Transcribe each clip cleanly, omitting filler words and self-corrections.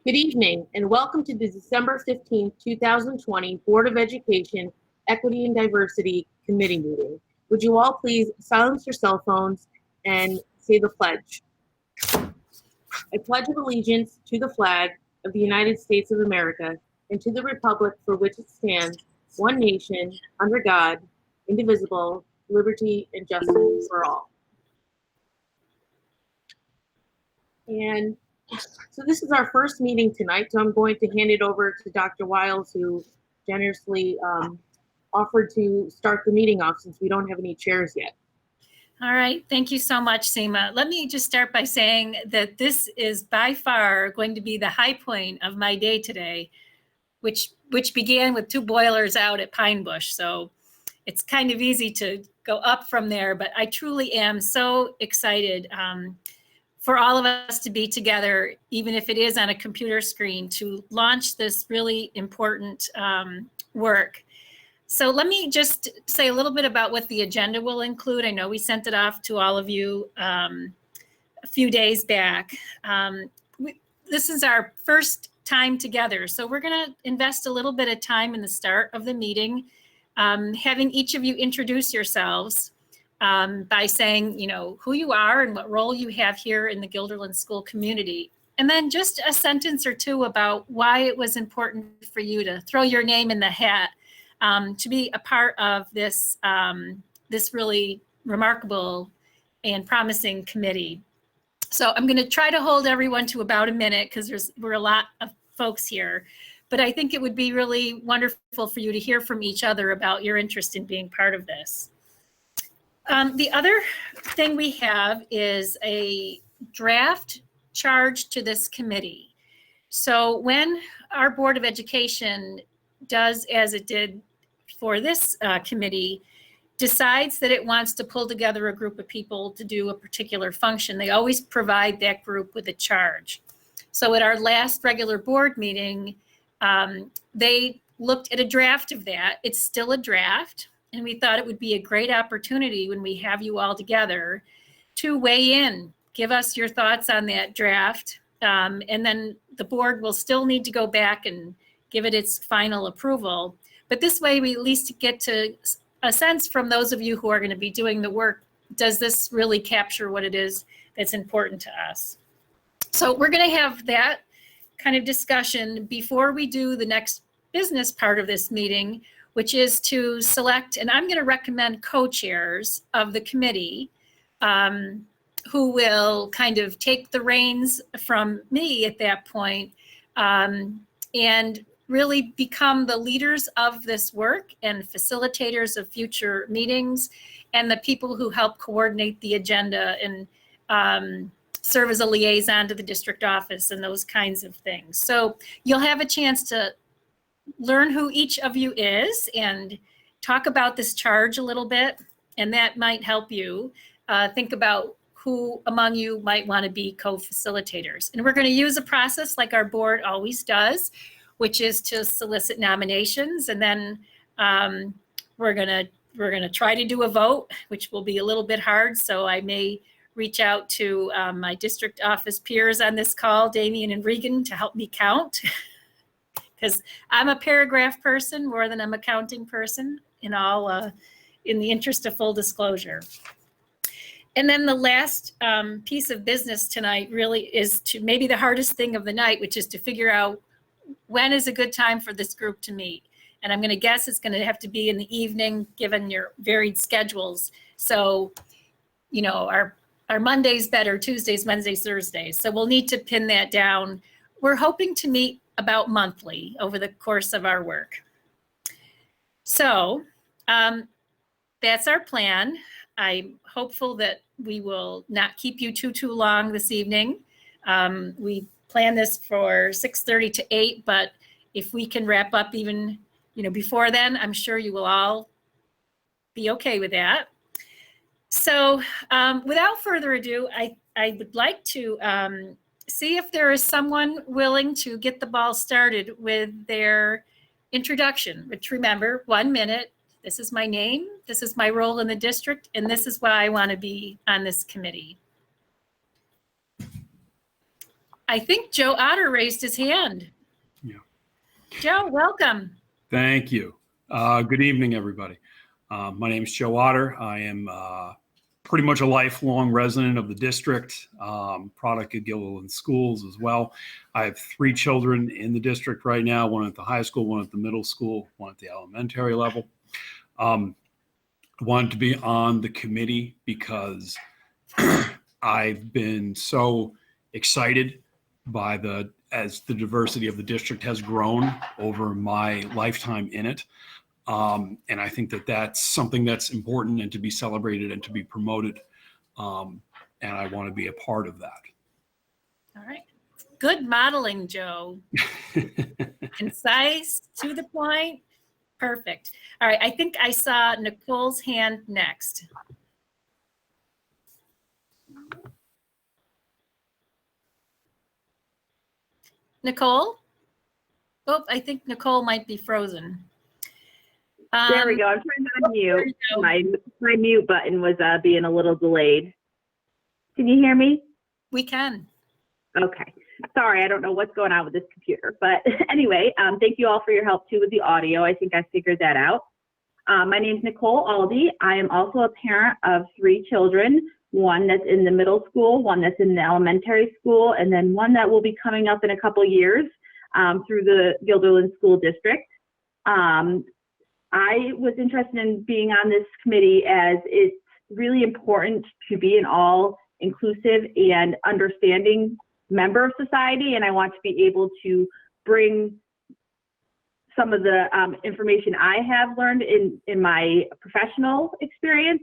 Good evening and welcome to the December 15th, 2020 Board of Education Equity and Diversity Committee meeting. Would you all please silence your cell phones and say the pledge. I pledge of allegiance to the flag of the United States of America and to the republic for which it stands, one nation, under God, indivisible, liberty and justice for all. And so this is our first meeting tonight, so I'm going to hand it over to Dr. Wiles, who generously offered to start the meeting off since we don't have any chairs yet. All right, thank you so much, Seema. Let me just start by saying that this is by far going to be the high point of my day today, which began with 2 boilers out at Pine Bush. So it's kind of easy to go up from there, but I truly am so excited for all of us to be together, even if it is on a computer screen, to launch this really important work. So let me just say a little bit about what the agenda will include. I know we sent it off to all of you a few days back. This is our first time together, so we're going to invest a little bit of time in the start of the meeting, having each of you introduce yourselves by saying, who you are and what role you have here in the Guilderland School community. And then just a sentence or two about why it was important for you to throw your name in the hat to be a part of this, this really remarkable and promising committee. So I'm going to try to hold everyone to about a minute because we're a lot of folks here. But I think it would be really wonderful for you to hear from each other about your interest in being part of this. The other thing we have is a draft charge to this committee. So when our Board of Education does as it did for this committee, decides that it wants to pull together a group of people to do a particular function, they always provide that group with a charge. So at our last regular board meeting, they looked at a draft of that. It's still a draft. And we thought it would be a great opportunity when we have you all together to weigh in, give us your thoughts on that draft. And then the board will still need to go back and give it its final approval. But this way we at least get to a sense from those of you who are going to be doing the work, does this really capture what it is that's important to us? So we're going to have that kind of discussion before we do the next business part of this meeting, which is to select, and I'm going to recommend co-chairs of the committee who will kind of take the reins from me at that point and really become the leaders of this work and facilitators of future meetings and the people who help coordinate the agenda and serve as a liaison to the district office and those kinds of things. So you'll have a chance to learn who each of you is and talk about this charge a little bit, and that might help you think about who among you might want to be co-facilitators. And we're going to use a process like our board always does, which is to solicit nominations, and then we're going to try to do a vote, which will be a little bit hard. So I may reach out to my district office peers on this call, Damian and Regan, to help me count. Because I'm a paragraph person more than I'm a counting person in the interest of full disclosure. And then the last piece of business tonight really is to maybe the hardest thing of the night, which is to figure out when is a good time for this group to meet. And I'm going to guess it's going to have to be in the evening, given your varied schedules. So, our Monday's better, Tuesdays, Wednesdays, Thursdays. So we'll need to pin that down. We're hoping to meet about monthly over the course of our work. So that's our plan. I'm hopeful that we will not keep you too long this evening. We plan this for 6:30 to 8, but if we can wrap up even before then, I'm sure you will all be okay with that. So without further ado, I would like to see if there is someone willing to get the ball started with their introduction, which remember, 1 minute. This is my name, this is my role in the district, and this is why I want to be on this committee. I think Joe Otter raised his hand. Yeah. Joe, welcome. Thank you. Good evening, everybody. My name is Joe Otter. I am pretty much a lifelong resident of the district, product of Gilliland Schools as well. I have 3 children in the district right now, one at the high school, one at the middle school, one at the elementary level. I wanted to be on the committee because I've been so excited by as the diversity of the district has grown over my lifetime in it. And I think that that's something that's important and to be celebrated and to be promoted. And I want to be a part of that. All right. Good modeling, Joe. Concise, to the point. Perfect. All right. I think I saw Nicole's hand next. Nicole? Oh, I think Nicole might be frozen. There we go. I'm trying to there you unmute. go. My mute button was being a little delayed. Can you hear me? We can. Okay. Sorry, I don't know what's going on with this computer. But anyway, thank you all for your help too with the audio. I think I figured that out. My name is Nicole Aldi. I am also a parent of 3 children, one that's in the middle school, one that's in the elementary school, and then one that will be coming up in a couple years through the Guilderland School District. I was interested in being on this committee as it's really important to be an all-inclusive and understanding member of society, and I want to be able to bring some of the information I have learned in my professional experience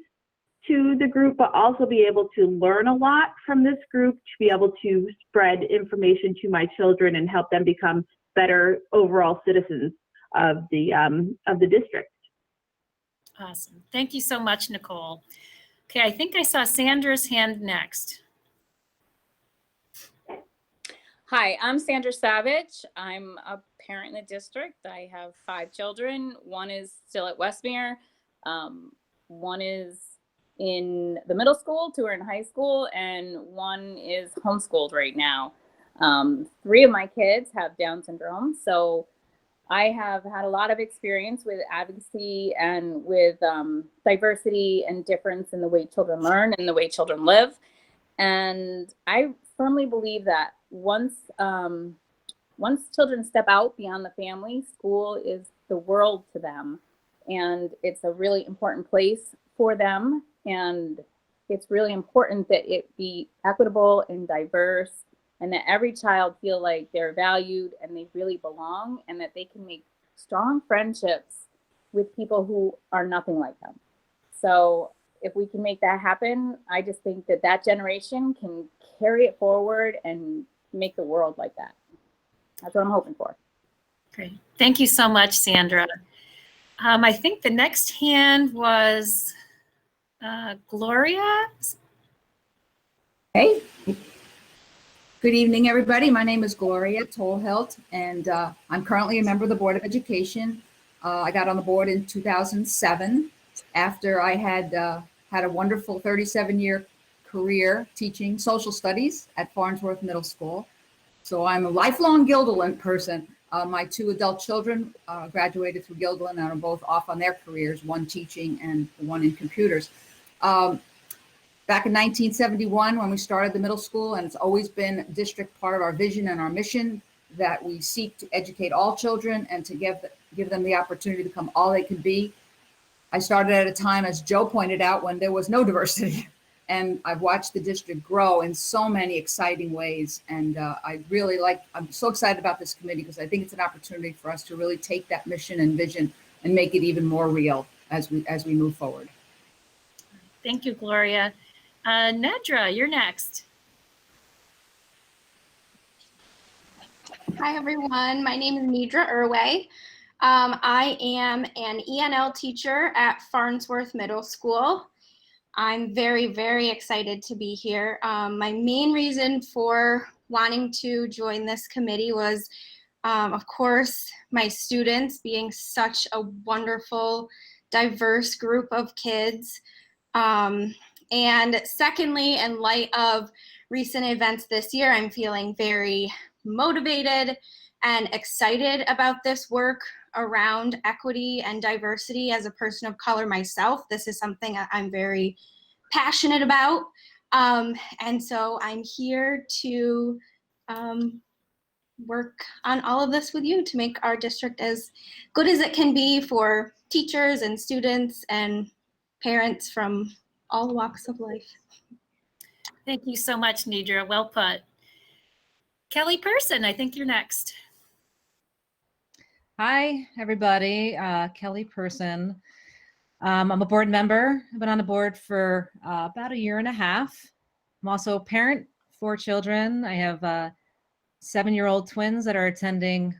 to the group, but also be able to learn a lot from this group to be able to spread information to my children and help them become better overall citizens of the district. Awesome. Thank you so much, Nicole. Okay, I think I saw Sandra's hand next. Hi, I'm Sandra Savage. I'm a parent in the district. I have 5 children. One is still at Westmere. One is in the middle school, 2 are in high school, and 1 is homeschooled right now. 3 of my kids have Down syndrome, so I have had a lot of experience with advocacy and with diversity and difference in the way children learn and the way children live. And I firmly believe that once children step out beyond the family, school is the world to them. And it's a really important place for them. And it's really important that it be equitable and diverse, and that every child feel like they're valued and they really belong, and that they can make strong friendships with people who are nothing like them. So if we can make that happen, I just think that that generation can carry it forward and make the world like that. That's what I'm hoping for. Great. Thank you so much, Sandra. I think the next hand was Gloria. Hey, good evening, everybody. My name is Gloria Tolhelt, and I'm currently a member of the Board of Education. I got on the board in 2007 after I had had a wonderful 37-year career teaching social studies at Farnsworth Middle School. So I'm a lifelong Guilderland person. My 2 adult children graduated through Guilderland and are both off on their careers, one teaching and one in computers. Back in 1971, when we started the middle school, and it's always been district part of our vision and our mission that we seek to educate all children and to give them the opportunity to become all they can be. I started at a time, as Joe pointed out, when there was no diversity. And I've watched the district grow in so many exciting ways. And I'm so excited about this committee because I think it's an opportunity for us to really take that mission and vision and make it even more real as we move forward. Thank you, Gloria. Nedra, you're next. Hi, everyone. My name is Nedra Irway. I am an ENL teacher at Farnsworth Middle School. I'm very, very excited to be here. My main reason for wanting to join this committee was, of course, my students being such a wonderful, diverse group of kids. And secondly, in light of recent events this year, I'm feeling very motivated and excited about this work around equity and diversity. As a person of color myself, this is something I'm very passionate about. And so I'm here to work on all of this with you to make our district as good as it can be for teachers and students and parents from all walks of life. Thank you so much, Nidra. Well put. Kelly Person, I think you're next. Hi, everybody. Kelly Person. I'm a board member. I've been on the board for about 1.5 years. I'm also a parent, 4 children. I have 7-year-old twins that are attending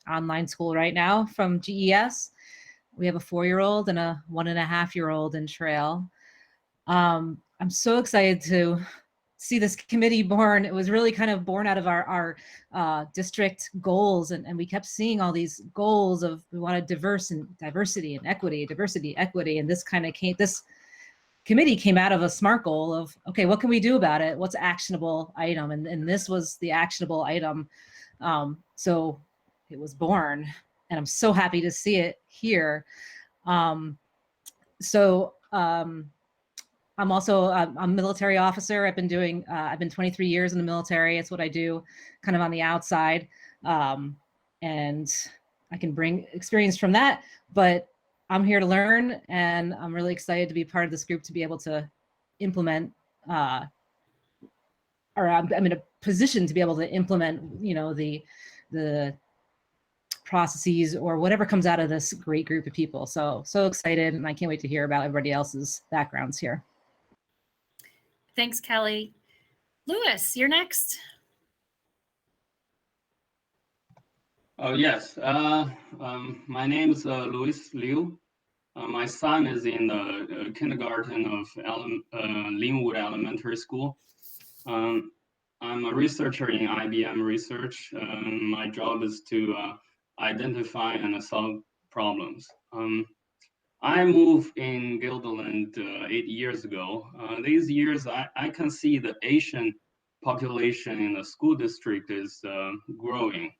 online school right now from GES. We have a 4-year-old and a 1.5-year-old in Trail. I'm so excited to see this committee born. It was really kind of born out of our district goals, and we kept seeing all these goals of we wanted diversity and equity, and this committee came out of a SMART goal of, okay, what can we do about it? What's actionable item? And this was the actionable item. So it was born, and I'm so happy to see it here. I'm also a military officer. I've been 23 years in the military. It's what I do kind of on the outside. And I can bring experience from that, but I'm here to learn, and I'm really excited to be part of this group to be able to implement, or I'm in a position to be able to implement, the processes or whatever comes out of this great group of people. So excited, and I can't wait to hear about everybody else's backgrounds here. Thanks, Kelly. Louis, you're next. Oh, yes. My name is Louis Liu. My son is in the kindergarten of Linwood Elementary School. I'm a researcher in IBM Research. My job is to identify and solve problems. I moved in Guilderland 8 years ago. These years, I can see the Asian population in the school district is growing.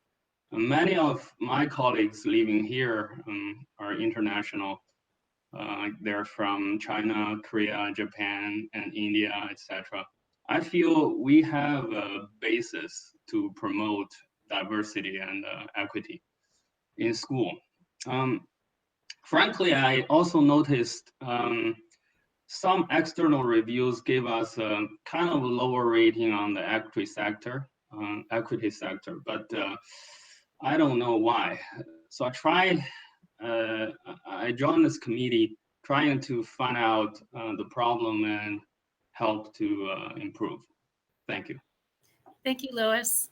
Many of my colleagues living here are international. They're from China, Korea, Japan, and India, etc. I feel we have a basis to promote diversity and equity in school. Frankly, I also noticed some external reviews give us a kind of lower rating on the equity sector, but I don't know why. So I joined this committee trying to find out the problem and help to improve. Thank you. Thank you, Louis.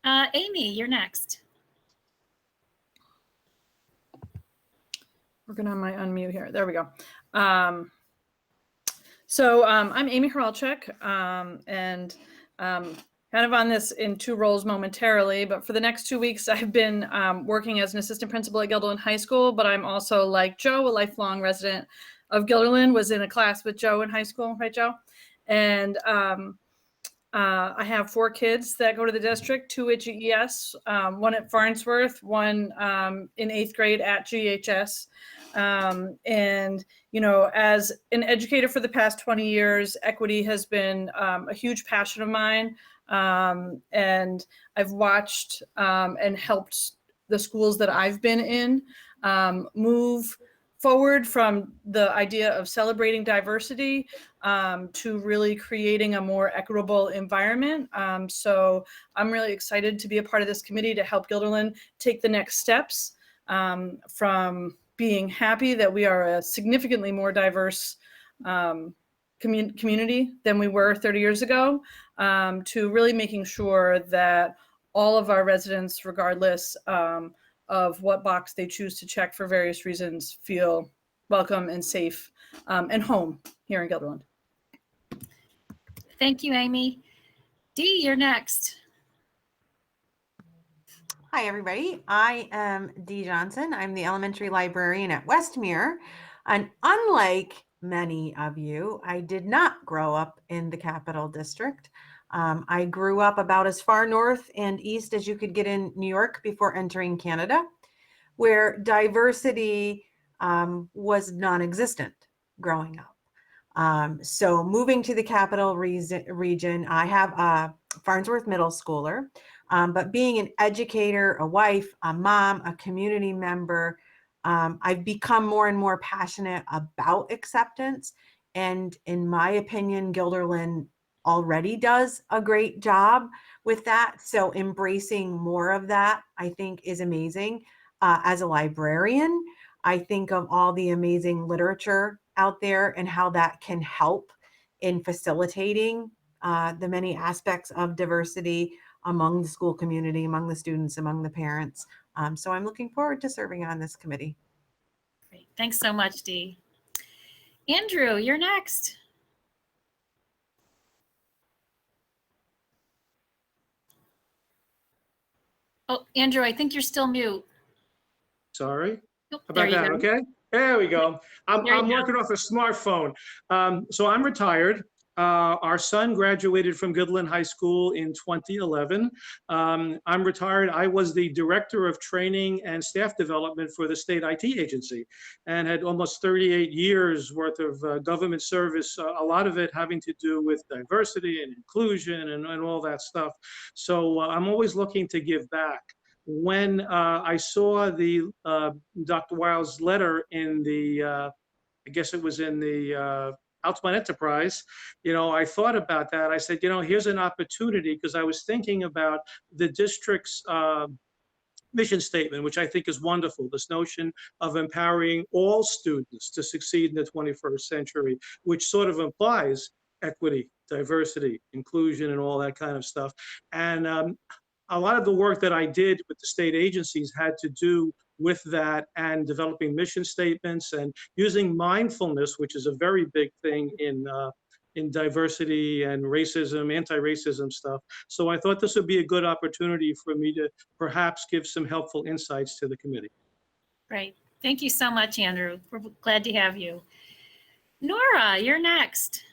Amy, you're next. Working on my unmute here. There we go. I'm Amy Horalchuk, and kind of on this in 2 roles momentarily, but for the next 2 weeks, I've been working as an assistant principal at Guilderland High School, but I'm also, like Joe, a lifelong resident of Guilderland, was in a class with Joe in high school, right, Joe? And I have 4 kids that go to the district, 2 at GES, 1 at Farnsworth, 1 in 8th grade at GHS. And, as an educator for the past 20 years, equity has been a huge passion of mine. And I've watched and helped the schools that I've been in move forward from the idea of celebrating diversity to really creating a more equitable environment. So I'm really excited to be a part of this committee to help Guilderland take the next steps from being happy that we are a significantly more diverse community than we were 30 years ago, to really making sure that all of our residents, regardless of what box they choose to check for various reasons, feel welcome and safe and home here in Guilderland. Thank you, Amy. Dee, you're next. Hi, everybody. I am Dee Johnson. I'm the elementary librarian at Westmere. And unlike many of you, I did not grow up in the Capital District. I grew up about as far north and east as you could get in New York before entering Canada, where diversity was non-existent growing up. So moving to the Capital region, I have a Farnsworth middle schooler, but being an educator, a wife, a mom, a community member, I've become more and more passionate about acceptance. And in my opinion, Guilderland already does a great job with that. So embracing more of that, I think, is amazing. As a librarian, I think of all the amazing literature out there and how that can help in facilitating the many aspects of diversity among the school community, among the students, among the parents. So I'm looking forward to serving on this committee. Great. Thanks so much, Dee. Andrew, you're next. Oh, Andrew, I think you're still mute. Sorry. Oh, How there about you that? go. Okay. There we go. I'm There you go. working off a smartphone. So I'm retired. Our son graduated from Goodland High School in 2011. I'm retired. I was the director of training and staff development for the state IT agency and had almost 38 years worth of government service, a lot of it having to do with diversity and inclusion and all that stuff. So I'm always looking to give back. When I saw the Dr. Wild's letter in the, I guess it was in the Altamont Enterprise, I thought about that. I said, here's an opportunity, because I was thinking about the district's mission statement, which I think is wonderful, this notion of empowering all students to succeed in the 21st century, which sort of implies equity, diversity, inclusion, and all that kind of stuff. And a lot of the work that I did with the state agencies had to do with that and developing mission statements and using mindfulness, which is a very big thing in diversity and racism, anti-racism stuff. So I thought this would be a good opportunity for me to perhaps give some helpful insights to the committee. Great. Thank you so much, Andrew. We're glad to have you. Nora, you're next.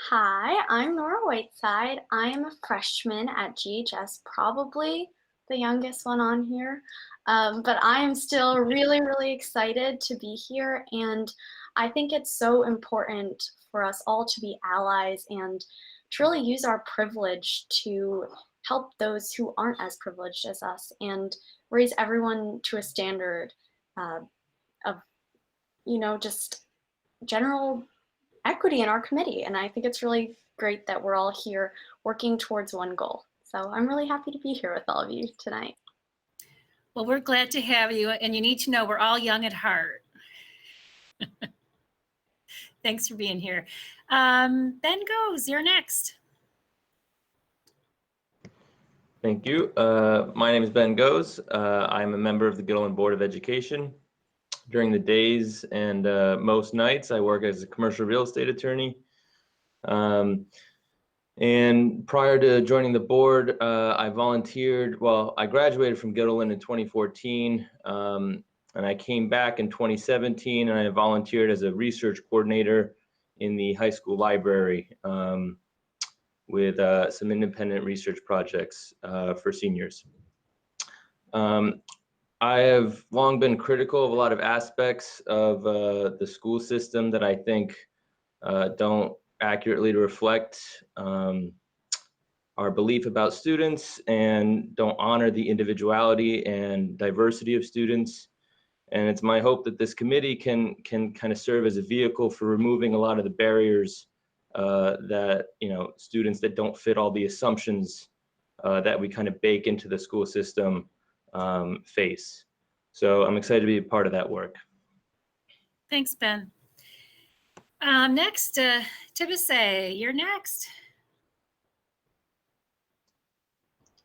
Hi, I'm Nora Whiteside. I am a freshman at GHS, probably the youngest one on here, but I am still really, really excited to be here, and I think it's so important for us all to be allies and to really use our privilege to help those who aren't as privileged as us and raise everyone to a standard of, just general equity in our committee. And I think it's really great that we're all here working towards one goal. So I'm really happy to be here with all of you tonight. Well, we're glad to have you, and you need to know we're all young at heart. Thanks for being here. Ben Goes, you're next. Thank you. My name is Ben Goes. I'm a member of the Guilderland Board of Education. During the days and most nights, I work as a commercial real estate attorney. And prior to joining the board, I volunteered. Well, I graduated from Guilderland in 2014, and I came back in 2017, and I volunteered as a research coordinator in the high school library with some independent research projects for seniors. I have long been critical of a lot of aspects of the school system that I think don't accurately reflect our belief about students and don't honor the individuality and diversity of students. And it's my hope that this committee can kind of serve as a vehicle for removing a lot of the barriers that students that don't fit all the assumptions that we kind of bake into the school system face. So I'm excited to be a part of that work. Thanks, Ben. Next, Tibisay, you're next.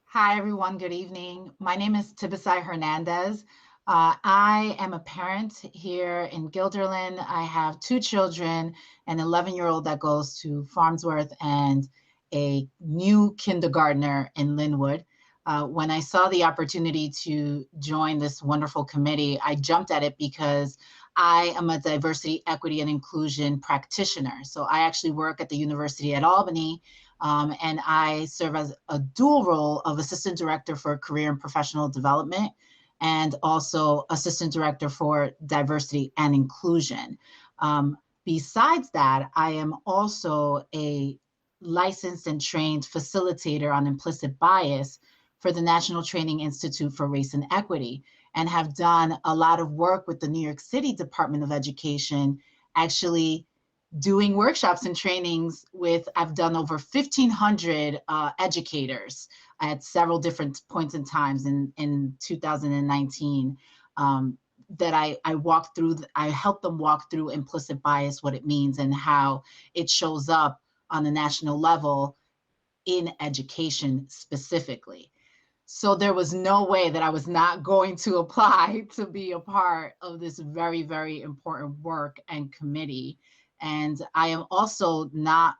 Hi, everyone. Good evening. My name is Tibisay Hernandez. I am a parent here in Guilderland. I have 2 children, an 11-year-old that goes to Farnsworth and a new kindergartner in Linwood. When I saw the opportunity to join this wonderful committee, I jumped at it because I am a diversity, equity, and inclusion practitioner. So I actually work at the University at Albany, and I serve as a dual role of Assistant Director for Career and Professional Development and also Assistant Director for Diversity and Inclusion. Besides that, I am also a licensed and trained facilitator on implicit bias for the National Training Institute for Race and Equity, and have done a lot of work with the New York City Department of Education, actually doing workshops and trainings with, I've done over 1,500 educators at several different points in times in 2019, that I walked through, I helped them walk through implicit bias, what it means and how it shows up on the national level in education specifically. So there was no way that I was not going to apply to be a part of this very, very important work and committee. And I am also not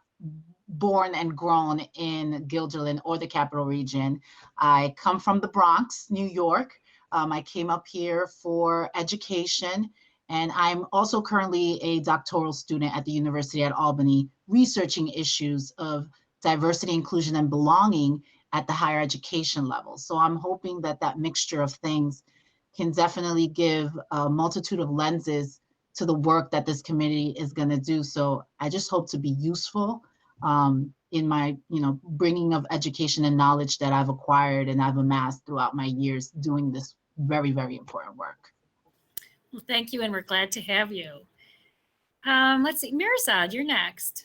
born and grown in Guilderland or the Capital Region. I come from the Bronx, New York. I came up here for education, and I'm also currently a doctoral student at the University at Albany, researching issues of diversity, inclusion, and belonging at the higher education level. So I'm hoping that that mixture of things can definitely give a multitude of lenses to the work that this committee is going to do. So I just hope to be useful in my, bringing of education and knowledge that I've acquired and I've amassed throughout my years doing this very, very important work. Well, thank you, and we're glad to have you. Let's see, Mirzad, you're next.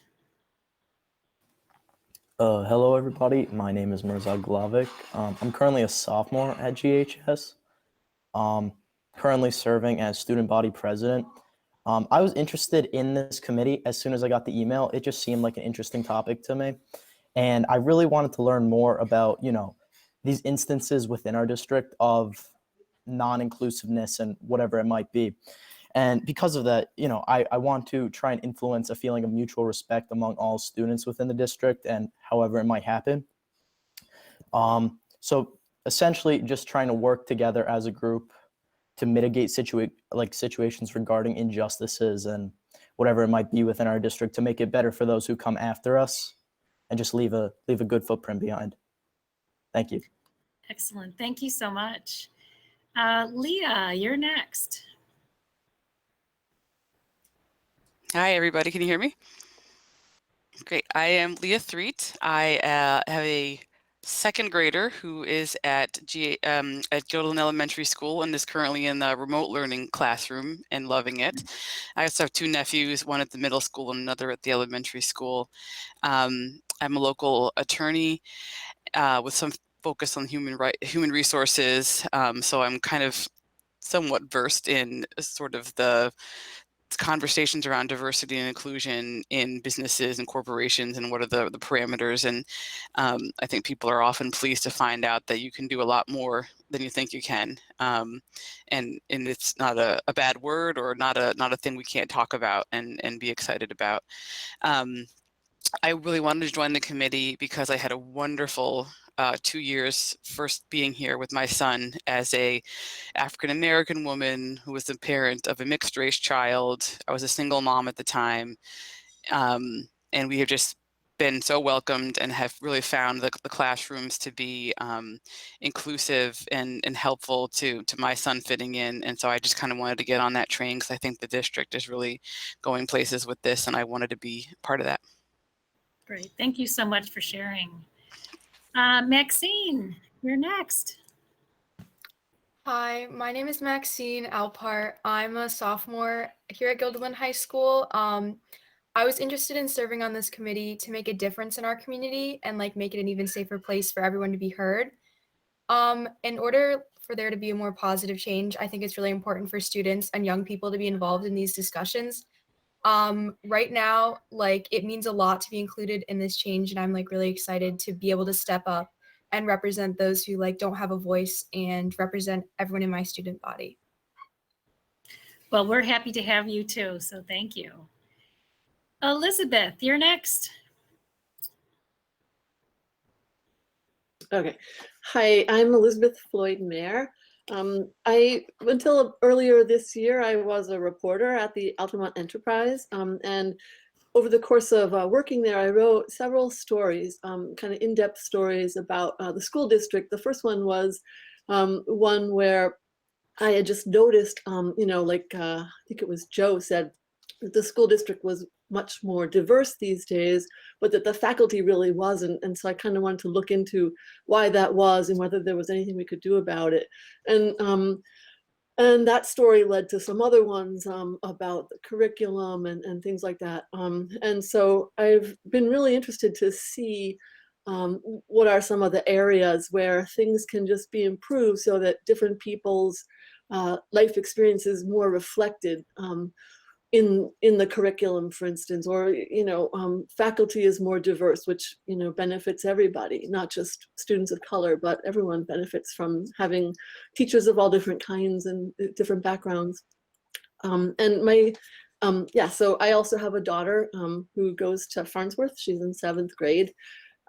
Hello, everybody. My name is Mirzad Glavic. I'm currently a sophomore at GHS, currently serving as student body president. I was interested in this committee as soon as I got the email. It just seemed like an interesting topic to me. And I really wanted to learn more about, these instances within our district of non-inclusiveness and whatever it might be. And because of that, I want to try and influence a feeling of mutual respect among all students within the district and however it might happen. So essentially just trying to work together as a group to mitigate situations regarding injustices and whatever it might be within our district to make it better for those who come after us and just leave a good footprint behind. Thank you. Excellent. Thank you so much. Leah, you're next. Hi, everybody. Can you hear me? Great. I am Leah Threet. I have a second grader who is at Guilderland Elementary School and is currently in the remote learning classroom and loving it. I also have two nephews, one at the middle school and another at the elementary school. I'm a local attorney with some focus on human resources. So I'm kind of somewhat versed in sort of the conversations around diversity and inclusion in businesses and corporations and what are the parameters. And I think people are often pleased to find out that you can do a lot more than you think you can. And it's not a bad word or not a thing we can't talk about and be excited about. I really wanted to join the committee because I had a wonderful 2 years first being here with my son as a African-American woman who was the parent of a mixed race child. I was a single mom at the time. And we have just been so welcomed and have really found the classrooms to be inclusive and helpful to my son fitting in. And so I just kind of wanted to get on that train because I think the district is really going places with this and I wanted to be part of that. Great. Thank you so much for sharing. Maxine, you're next. Hi, my name is Maxine Alpart. I'm a sophomore here at Guilderland High School. I was interested in serving on this committee to make a difference in our community and make it an even safer place for everyone to be heard. In order for there to be a more positive change, I think it's really important for students and young people to be involved in these discussions. Right now, it means a lot to be included in this change, and I'm really excited to be able to step up and represent those who don't have a voice and represent everyone in my student body. Well, we're happy to have you too, so thank you. Elizabeth, you're next. Okay. Hi, I'm Elizabeth Floyd Mayer. Until earlier this year, I was a reporter at the Altamont Enterprise. And over the course of working there, I wrote several stories, kind of in-depth stories about the school district. The first one was one where I had just noticed, I think it was Joe said that the school district was much more diverse these days, but that the faculty really wasn't. And so I kind of wanted to look into why that was and whether there was anything we could do about it. And that story led to some other ones about the curriculum and things like that. And so I've been really interested to see what are some of the areas where things can just be improved so that different people's life experience is more reflected in the curriculum, for instance, or faculty is more diverse, which benefits everybody, not just students of color, but everyone benefits from having teachers of all different kinds and different backgrounds. So I also have a daughter who goes to Farnsworth. She's in 7th grade.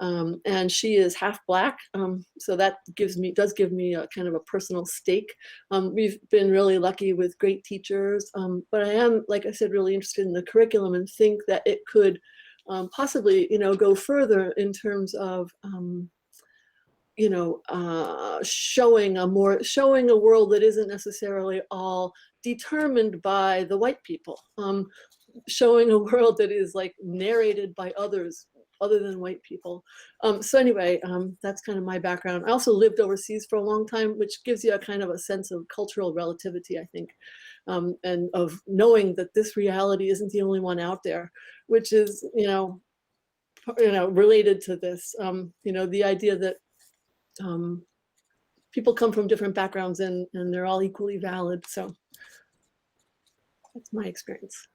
And she is half Black, so that does give me a kind of a personal stake. We've been really lucky with great teachers, but I am, like I said, really interested in the curriculum and think that it could possibly, go further in terms of, showing a world that isn't necessarily all determined by the white people, showing a world that is like narrated by others other than white people. So anyway, that's kind of my background. I also lived overseas for a long time, which gives you a kind of a sense of cultural relativity, I think, and of knowing that this reality isn't the only one out there, which is, related to this, the idea that people come from different backgrounds and they're all equally valid. So that's my experience.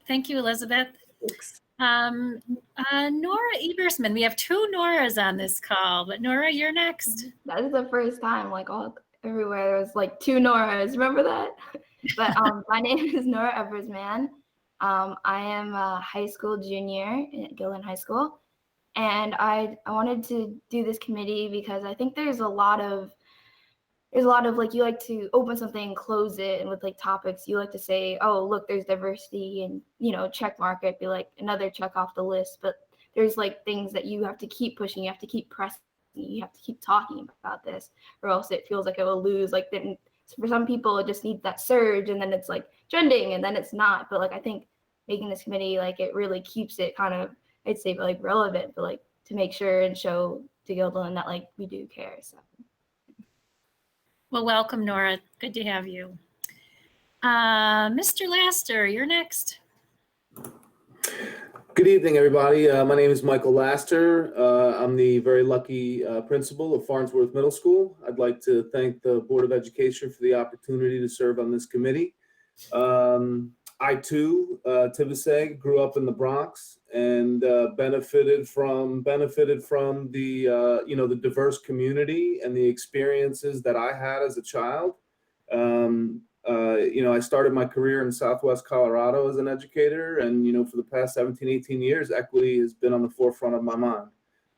Thank you, Elizabeth. Thanks. Nora Ebersman, we have 2 Noras on this call, but Nora, you're next. That is the first time, like everywhere there was like 2 Noras. Remember that? But my name is Nora Ebersman. I am a high school junior at Gillen High School, and I wanted to do this committee because I think there's a lot of like, you like to open something and close it, and with like topics you like to say, oh look, there's diversity, and check mark it, be like another check off the list. But there's like things that you have to keep pushing, you have to keep pressing, you have to keep talking about this, or else it feels like it will lose. Like, then for some people it just needs that surge, and then it's like trending, and then it's not. But like, I think making this committee, like, it really keeps it kind of, I'd say, like relevant, but like to make sure and show to Gildan that like we do care. So. Well, welcome, Nora. Good to have you. Mr. Laster, you're next. Good evening, everybody. My name is Michael Laster. I'm the very lucky principal of Farnsworth Middle School. I'd like to thank the Board of Education for the opportunity to serve on this committee. I too, Tibisay, grew up in the Bronx and benefited from the the diverse community and the experiences that I had as a child. I started my career in Southwest Colorado as an educator, and for the past 17, 18 years, equity has been on the forefront of my mind.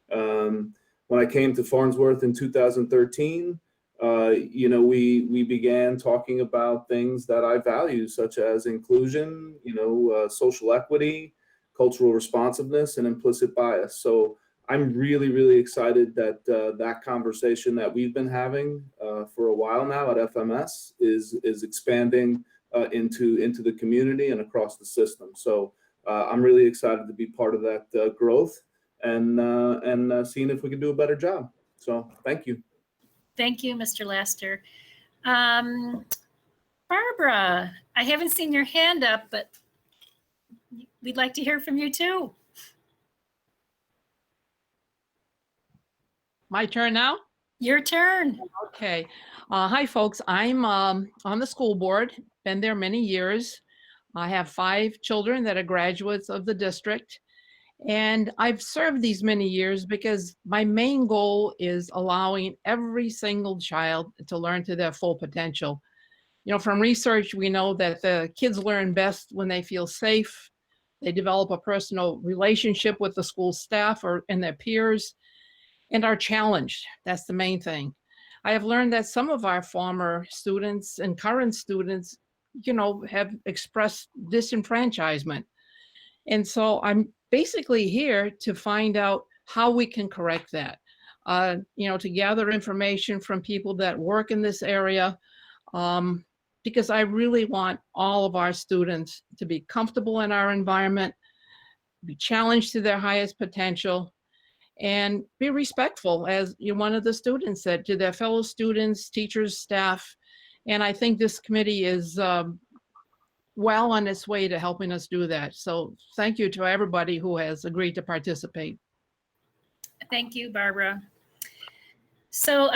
When I came to Farnsworth in 2013, we began talking about things that I value, such as inclusion, social equity, cultural responsiveness, and implicit bias. So I'm really, really excited that that conversation that we've been having for a while now at FMS is expanding into the community and across the system. So I'm really excited to be part of that growth and seeing if we can do a better job. So thank you. Thank you, Mr. Laster. Barbara, I haven't seen your hand up, but we'd like to hear from you too. My turn now? Your turn. Okay. Hi, folks. I'm on the school board, been there many years. I have 5 children that are graduates of the district. And I've served these many years because my main goal is allowing every single child to learn to their full potential. From research, we know that the kids learn best when they feel safe. They develop a personal relationship with the school staff and their peers. and are challenged. That's the main thing. I have learned that some of our former students and current students, have expressed disenfranchisement. And so I'm basically here to find out how we can correct that. To gather information from people that work in this area, because I really want all of our students to be comfortable in our environment, be challenged to their highest potential, and be respectful, as one of the students said, to their fellow students, teachers, staff. And I think this committee is well on its way to helping us do that. So thank you to everybody who has agreed to participate. Thank you, Barbara. So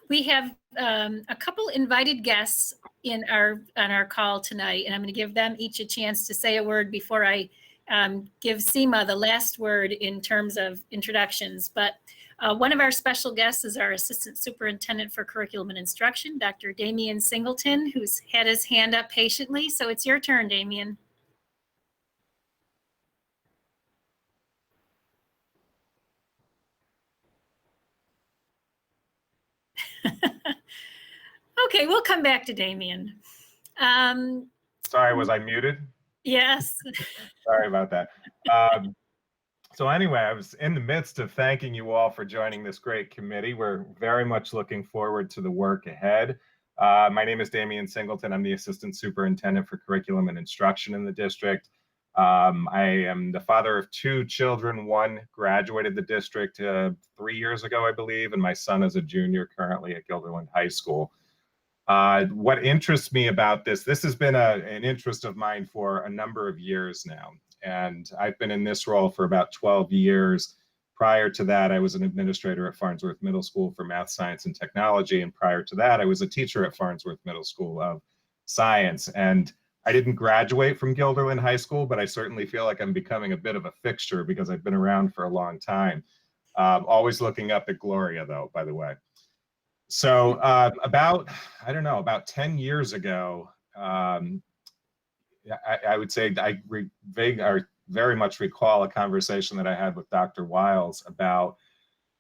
we have a couple invited guests on our call tonight, and I'm going to give them each a chance to say a word before I give Seema the last word in terms of introductions. But one of our special guests is our Assistant Superintendent for Curriculum and Instruction, Dr. Damian Singleton, who's had his hand up patiently. So it's your turn, Damian. Okay, we'll come back to Damian. Sorry, was I muted? Yes. Sorry about that. So anyway, I was in the midst of thanking you all for joining this great committee. We're very much looking forward to the work ahead. My name is Damian Singleton. I'm the Assistant Superintendent for Curriculum and Instruction in the district. I am the father of 2 children. One graduated the district 3 years ago, I believe, and my son is a junior currently at Guilderland High School. What interests me about this has been an interest of mine for a number of years now. And I've been in this role for about 12 years. Prior to that, I was an administrator at Farnsworth Middle School for math, science, and technology. And prior to that, I was a teacher at Farnsworth Middle School of science. And I didn't graduate from Guilderland High School, but I certainly feel like I'm becoming a bit of a fixture because I've been around for a long time. Always looking up at Gloria, though, by the way. So about 10 years ago, I would say I very much recall a conversation that I had with Dr. Wiles about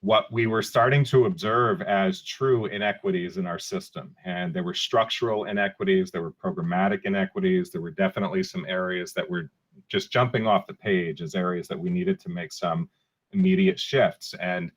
what we were starting to observe as true inequities in our system. And there were structural inequities, there were programmatic inequities, there were definitely some areas that were just jumping off the page as areas that we needed to make some immediate shifts. And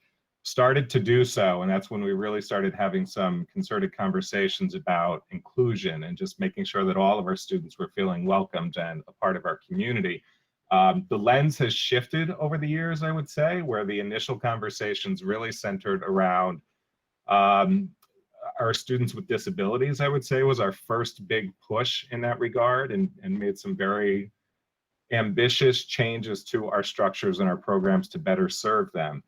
started to do so, and that's when we really started having some concerted conversations about inclusion and just making sure that all of our students were feeling welcomed and a part of our community. The lens has shifted over the years, I would say, where the initial conversations really centered around our students with disabilities, I would say, was our first big push in that regard, and made some very ambitious changes to our structures and our programs to better serve them.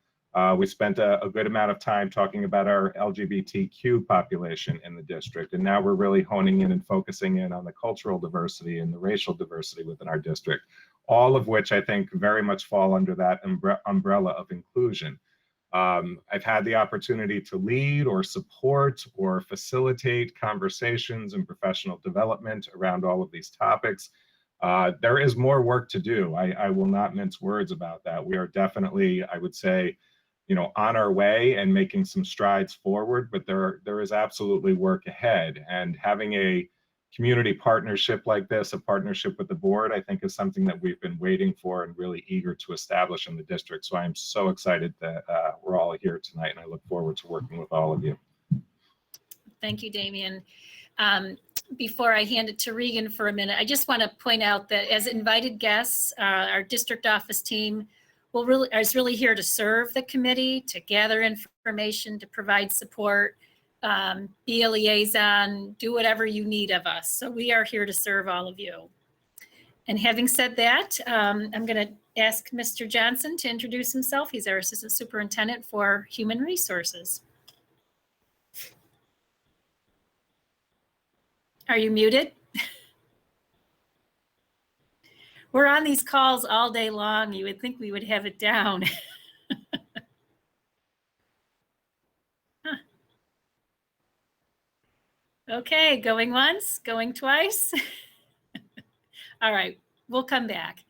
We spent a good amount of time talking about our LGBTQ population in the district, and now we're really honing in and focusing in on the cultural diversity and the racial diversity within our district, all of which I think very much fall under that umbrella of inclusion. I've had the opportunity to lead or support or facilitate conversations and professional development around all of these topics. There is more work to do. I will not mince words about that. We are definitely, I would say, on our way and making some strides forward, but there is absolutely work ahead. And having a community partnership like this, a partnership with the board, I think is something that we've been waiting for and really eager to establish in the district. So I'm so excited that we're all here tonight, and I look forward to working with all of you. Thank you, Damian. Before I hand it to Regan for a minute, I just want to point out that as invited guests, our district office team is really here to serve the committee, to gather information, to provide support, be a liaison, do whatever you need of us. So we are here to serve all of you. And having said that, I'm going to ask Mr. Johnson to introduce himself. He's our Assistant Superintendent for Human Resources. Are you muted? We're on these calls all day long. You would think we would have it down. Huh. Okay, going once, going twice. All right, we'll come back.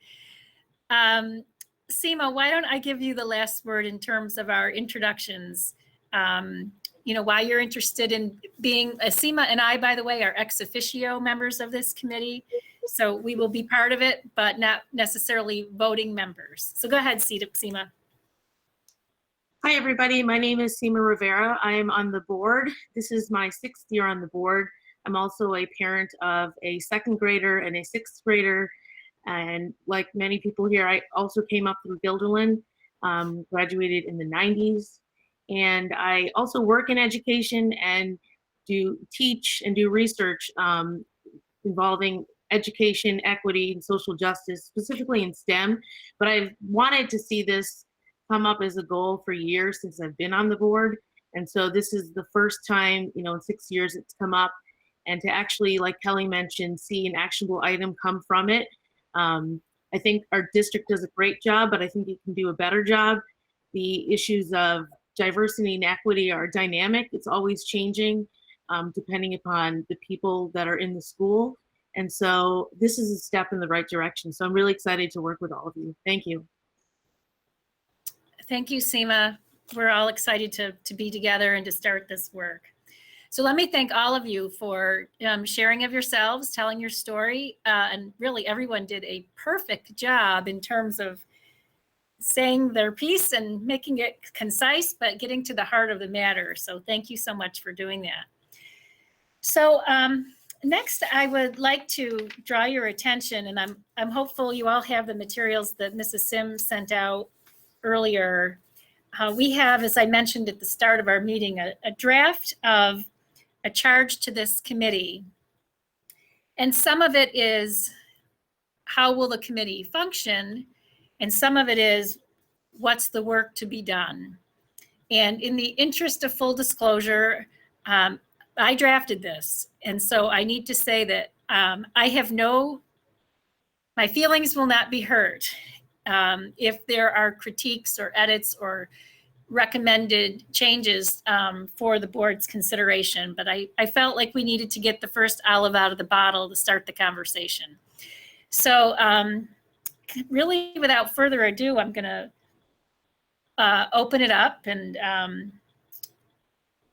Seema, why don't I give you the last word in terms of our introductions? Why you're interested in being, Seema and I, by the way, are ex officio members of this committee. So we will be part of it, but not necessarily voting members. So go ahead, Seema. Hi, everybody. My name is Seema Rivera. I am on the board. This is my 6th year on the board. I'm also a parent of a 2nd grader and a 6th grader. And like many people here, I also came up through Guilderland, graduated in the 90s. And I also work in education and teach and do research involving education, equity, and social justice, specifically in STEM. But I've wanted to see this come up as a goal for years since I've been on the board. And so this is the first time, in 6 years it's come up. And to actually, like Kelly mentioned, see an actionable item come from it. I think our district does a great job, but I think it can do a better job. The issues of diversity and equity are dynamic. It's always changing depending upon the people that are in the school. And so this is a step in the right direction. So I'm really excited to work with all of you. Thank you. Thank you, Seema. We're all excited to be together and to start this work. So let me thank all of you for sharing of yourselves, telling your story, and really everyone did a perfect job in terms of saying their piece and making it concise, but getting to the heart of the matter. So thank you so much for doing that. So next, I would like to draw your attention, and I'm hopeful you all have the materials that Mrs. Sims sent out earlier. We have, as I mentioned at the start of our meeting, a draft of a charge to this committee. And some of it is how will the committee function? And some of it is what's the work to be done? And in the interest of full disclosure, I drafted this. And so I need to say that my feelings will not be hurt if there are critiques or edits or recommended changes for the board's consideration. But I felt like we needed to get the first olive out of the bottle to start the conversation. So really, without further ado, I'm going to open it up and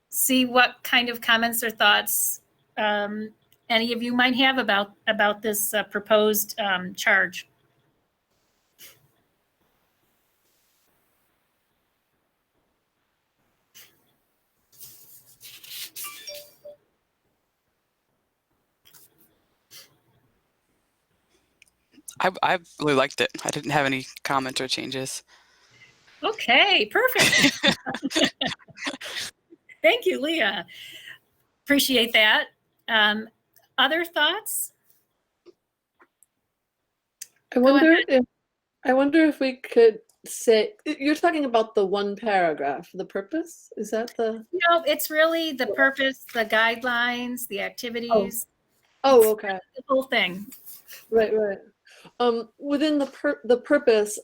see what kind of comments or thoughts any of you might have about this proposed charge. I really liked it. I didn't have any comments or changes. Okay, perfect. Thank you, Leah. Appreciate that. Other thoughts? I wonder if we could say, you're talking about the one paragraph, the purpose? Is that the? No, it's really the purpose, the guidelines, the activities. Oh, okay. The whole thing. Right. Within the purpose,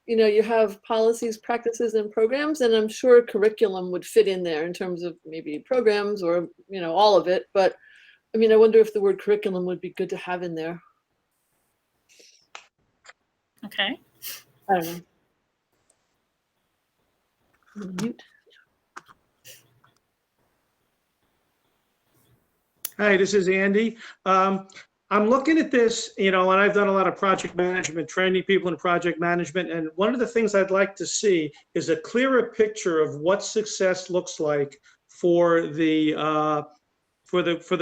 you have policies, practices, and programs, and I'm sure curriculum would fit in there in terms of maybe programs or, all of it. But I wonder if the word curriculum would be good to have in there. Okay. I don't know. Mute. Hi, this is Andy. I'm looking at this, and I've done a lot of project management, training people in project management. And one of the things I'd like to see is a clearer picture of what success looks like for the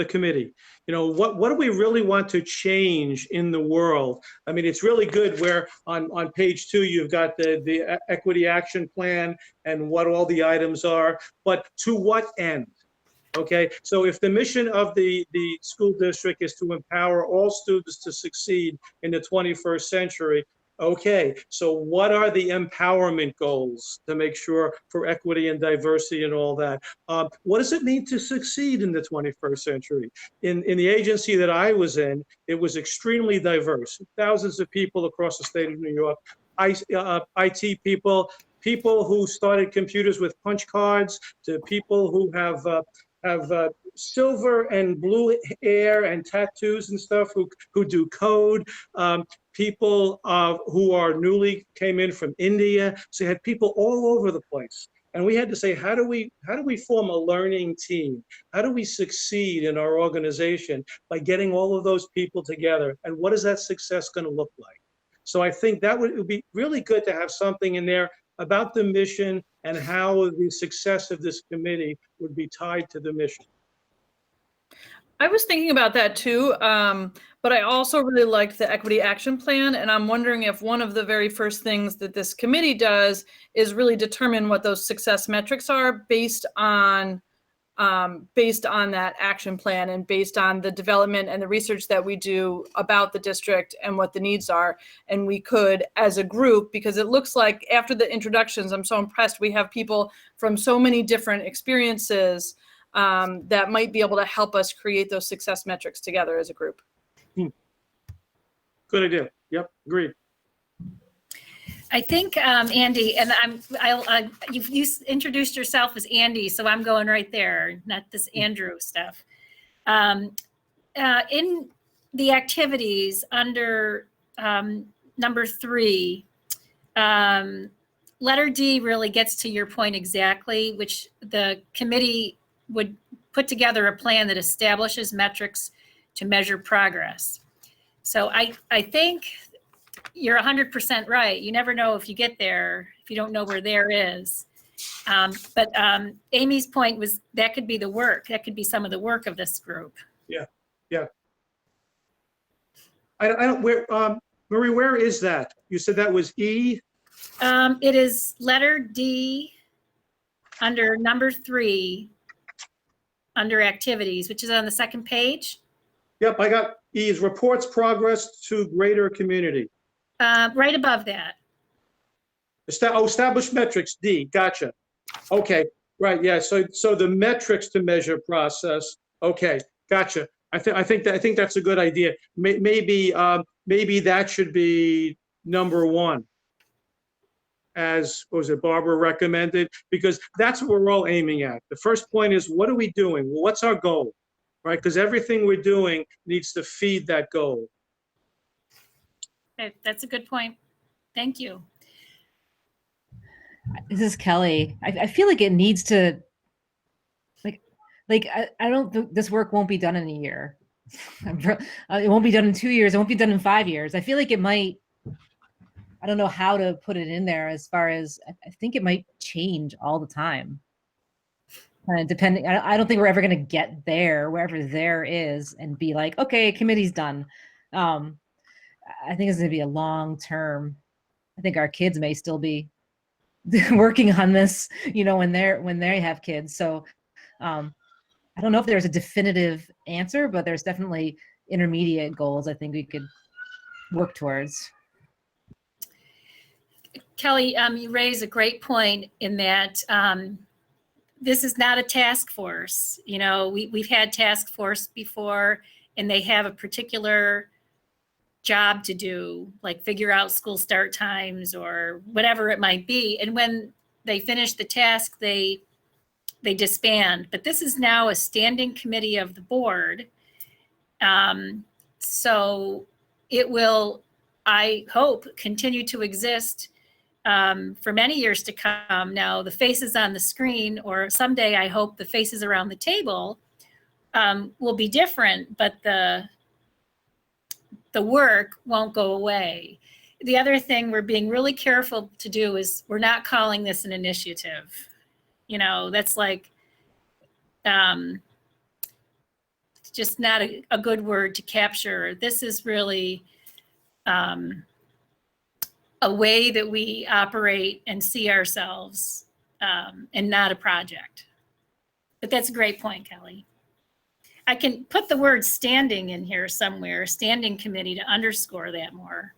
committee. What do we really want to change in the world? It's really good where on page 2, you've got the equity action plan and what all the items are, but to what end? Okay, so if the mission of the school district is to empower all students to succeed in the 21st century, okay, so what are the empowerment goals to make sure for equity and diversity and all that? What does it mean to succeed in the 21st century? In the agency that I was in, it was extremely diverse. Thousands of people across the state of New York, IT people who started computers with punch cards, to people who have silver and blue hair and tattoos and stuff who do code, people who are newly came in from India. So you had people all over the place. And we had to say, how do we form a learning team? How do we succeed in our organization by getting all of those people together? And what is that success going to look like? So I think that it would be really good to have something in there about the mission and how the success of this committee would be tied to the mission. I was thinking about that too, but I also really liked the equity action plan, and I'm wondering if one of the very first things that this committee does is really determine what those success metrics are based on that action plan and based on the development and the research that we do about the district and what the needs are. And we could, as a group, because it looks like after the introductions, I'm so impressed, we have people from so many different experiences that might be able to help us create those success metrics together as a group. Good idea. Yep, agreed. I think, Andy, and you introduced yourself as Andy, so I'm going right there, not this Andrew stuff. In the activities under number 3, letter D really gets to your point exactly, which the committee would put together a plan that establishes metrics to measure progress. So I think you're 100% right. You never know if you get there, if you don't know where there is. But Amy's point was that could be the work. That could be some of the work of this group. Yeah, yeah. I don't, Marie, where is that? You said that was E? It is letter D under number 3, under activities, which is on the second page. Yep, I got E's reports progress to greater community. Right above that. Establish metrics, D, gotcha. Okay, right, yeah, so the metrics to measure process, okay, gotcha. I think that's a good idea. Maybe that should be number 1, as was it Barbara recommended, because that's what we're all aiming at. The first point is, what are we doing? Well, what's our goal, right? Because everything we're doing needs to feed that goal. Okay, that's a good point. Thank you. This is Kelly. I feel like it needs to, I don't think this work won't be done in a year. It won't be done in 2 years. It won't be done in 5 years. I feel like it might, I don't know how to put it in there as far as, I think it might change all the time. Depending, I don't think we're ever going to get there, wherever there is, and be like, okay, committee's done. I think it's going to be a long term. I think our kids may still be working on this, when they have kids. So I don't know if there's a definitive answer, but there's definitely intermediate goals I think we could work towards. Kelly, you raise a great point in that this is not a task force. We've had task force before, and they have a particular job to do, like figure out school start times or whatever it might be. And when they finish the task, they disband. But this is now a standing committee of the board. So it will, I hope, continue to exist for many years to come. Now, the faces on the screen, or someday I hope the faces around the table will be different, but the work won't go away. The other thing we're being really careful to do is we're not calling this an initiative. That's like just not a good word to capture. This is really a way that we operate and see ourselves, and not a project. But that's a great point, Kelly. I can put the word standing in here somewhere, standing committee, to underscore that more.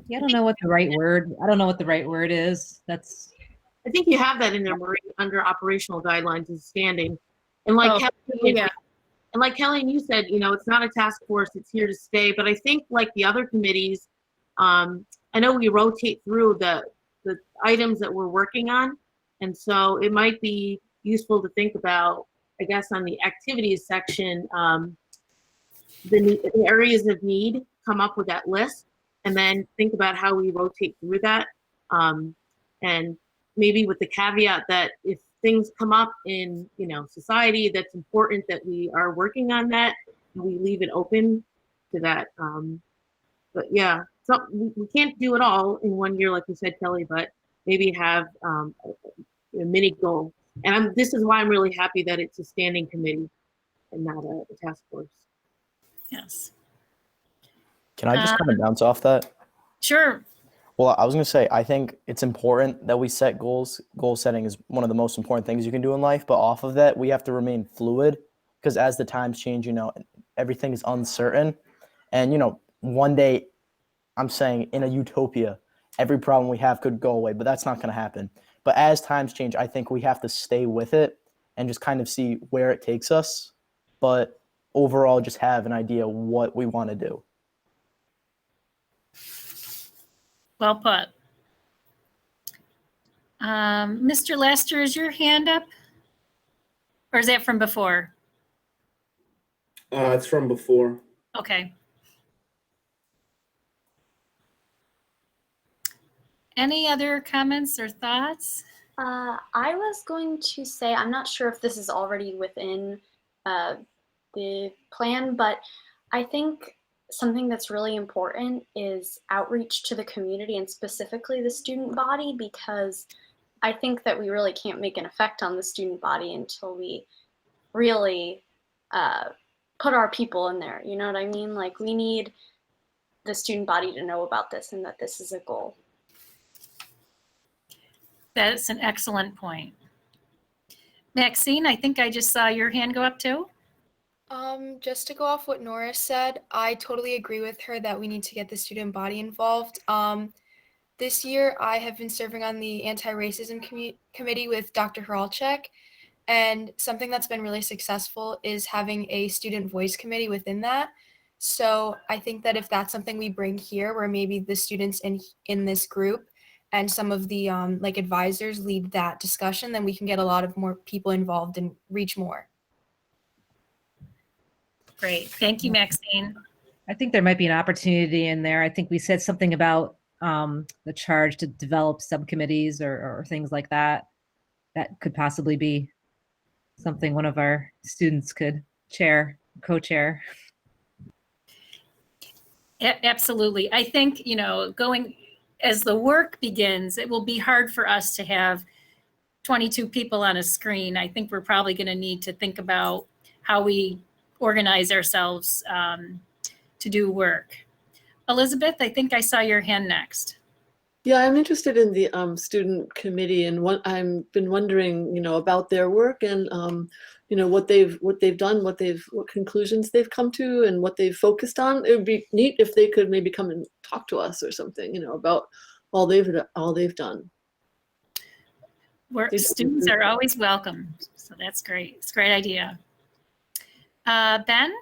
Yeah, I don't know what the right word is. I think you have that in there, Marie, under operational guidelines is standing. And like Kelly and you said, it's not a task force, it's here to stay. But I think like the other committees, I know we rotate through the items that we're working on. And so it might be useful to think about, I guess, on the activities section, the areas of need, come up with that list, and then think about how we rotate through that. And maybe with the caveat that if things come up in, society that's important, that we are working on that, and we leave it open to that. But yeah, so we can't do it all in 1 year, like you said, Kelly, but maybe have a mini goal. And this is why I'm really happy that it's a standing committee and not a task force. Yes. Can I just kind of bounce off that? Sure. Well, I was going to say, I think it's important that we set goals. Goal setting is one of the most important things you can do in life. But off of that, we have to remain fluid, because as the times change, everything is uncertain. And, one day, I'm saying in a utopia, every problem we have could go away, but that's not going to happen. But as times change, I think we have to stay with it and just kind of see where it takes us. But overall, just have an idea what we want to do. Well put. Mr. Lester, is your hand up? Or is that from before? It's from before. Okay. Any other comments or thoughts? I was going to say, I'm not sure if this is already within the plan, but I think something that's really important is outreach to the community and specifically the student body, because I think that we really can't make an effect on the student body until we really put our people in there. You know what I mean? Like, we need the student body to know about this and that this is a goal. That's an excellent point. Maxine, I think I just saw your hand go up too. Just to go off what Nora said, I totally agree with her that we need to get the student body involved. This year, I have been serving on the anti-racism committee with Dr. Hralchek, and something that's been really successful is having a student voice committee within that. So I think that if that's something we bring here, where maybe the students in this group and some of the like advisors lead that discussion, then we can get a lot of more people involved and reach more. Great. Thank you, Maxine. I think there might be an opportunity in there. I think we said something about the charge to develop subcommittees or things like that. That could possibly be something one of our students could co-chair. Absolutely. I think, going as the work begins, it will be hard for us to have 22 people on a screen. I think we're probably going to need to think about how we organize ourselves to do work. Elizabeth, I think I saw your hand next. Yeah, I'm interested in the student committee, and what I've been wondering, about their work and what they've done, what conclusions they've come to, and what they've focused on. It would be neat if they could maybe come and talk to us or something, about all they've done. Students are always welcome, so that's great. It's a great idea. Ben?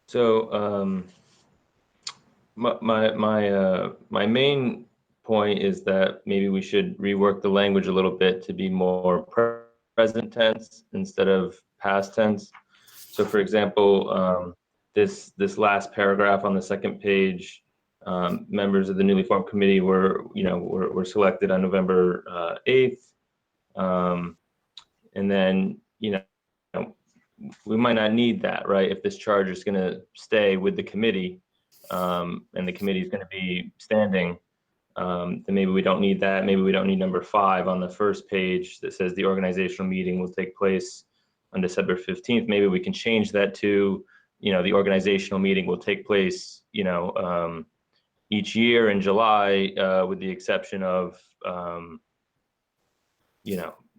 So my main point is that maybe we should rework the language a little bit to be more present tense instead of past tense. So for example, this last paragraph on the second page, members of the newly formed committee were selected on November 8th. And then, we might not need that, right? If this charge is going to stay with the committee and the committee is going to be standing, then maybe we don't need that. Maybe we don't need number 5 on the first page that says the organizational meeting will take place on December 15th. Maybe we can change that to, the organizational meeting will take place, each year in July, with the exception of,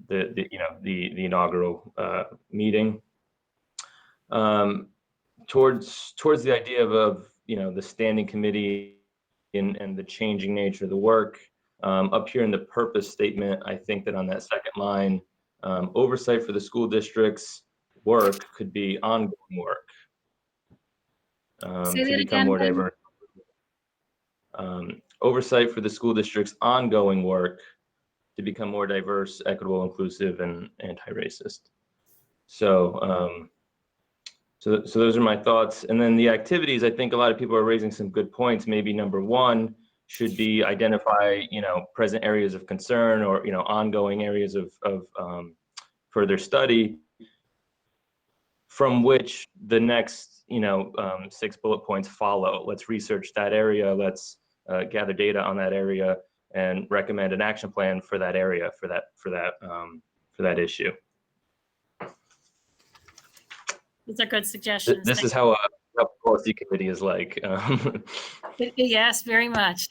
the inaugural meeting. Towards the idea of the standing committee and the changing nature of the work, up here in the purpose statement, I think that on that second line, oversight for the school district's work could be ongoing work. Say to that become again, more Ben. diverse. Oversight for the school district's ongoing work to become more diverse, equitable, inclusive, and anti-racist. So, so those are my thoughts. And then the activities, I think a lot of people are raising some good points. Maybe number one should be identify, present areas of concern or, ongoing areas of further study, from which the next, 6 bullet points follow. Let's research that area. Let's gather data on that area and recommend an action plan for that area, for that issue. Those are good suggestions. This is how a policy committee is like. Yes, very much.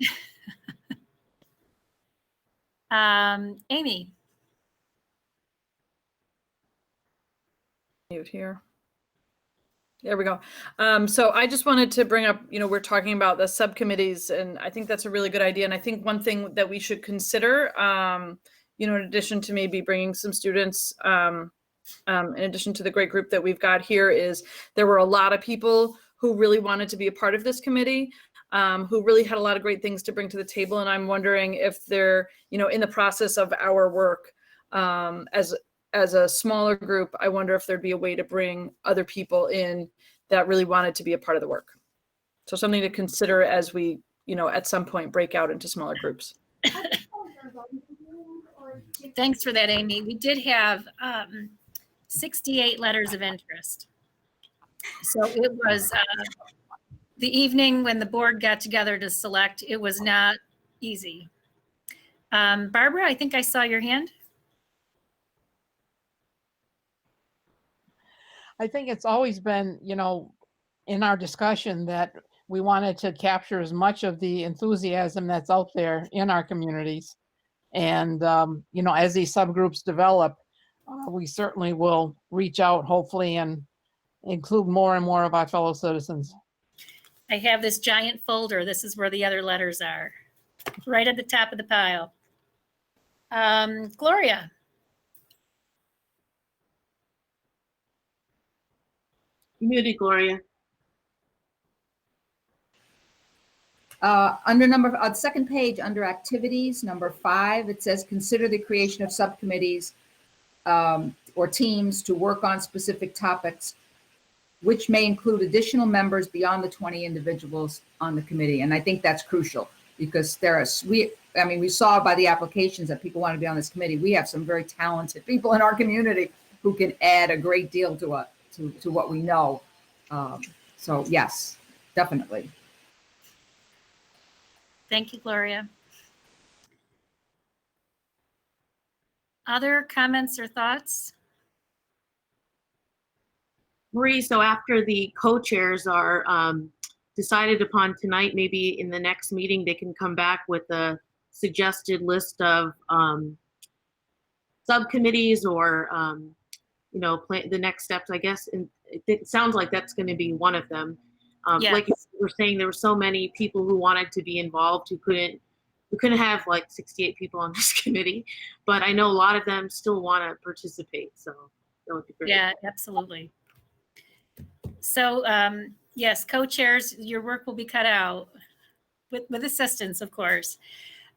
Amy. Mute here. There we go. So I just wanted to bring up, we're talking about the subcommittees, and I think that's a really good idea. And I think one thing that we should consider, in addition to maybe bringing some students, in addition to the great group that we've got here, is there were a lot of people who really wanted to be a part of this committee, who really had a lot of great things to bring to the table. And I'm wondering if they're, in the process of our work, as a smaller group, I wonder if there'd be a way to bring other people in that really wanted to be a part of the work. So something to consider as we, at some point break out into smaller groups. Thanks for that, Amy. We did have 68 letters of interest. So it was the evening when the board got together to select, it was not easy. Barbara, I think I saw your hand. I think it's always been, in our discussion that we wanted to capture as much of the enthusiasm that's out there in our communities. And, as these subgroups develop, we certainly will reach out, hopefully, and include more and more of our fellow citizens. I have this giant folder. This is where the other letters are, right at the top of the pile. Gloria. Muted, Gloria. On second page, under activities, number 5, it says consider the creation of subcommittees or teams to work on specific topics, which may include additional members beyond the 20 individuals on the committee. And I think that's crucial because we saw by the applications that people want to be on this committee. We have some very talented people in our community who can add a great deal to what we know. So yes, definitely. Thank you, Gloria. Other comments or thoughts? Marie, so after the co-chairs are decided upon tonight, maybe in the next meeting, they can come back with a suggested list of subcommittees or, the next steps, I guess. And it sounds like that's going to be one of them. Yes. Like you were saying, there were so many people who wanted to be involved who couldn't. We couldn't have like 68 people on this committee, but I know a lot of them still want to participate. So that would be great. Yeah, absolutely. So yes, co-chairs, your work will be cut out with assistance, of course.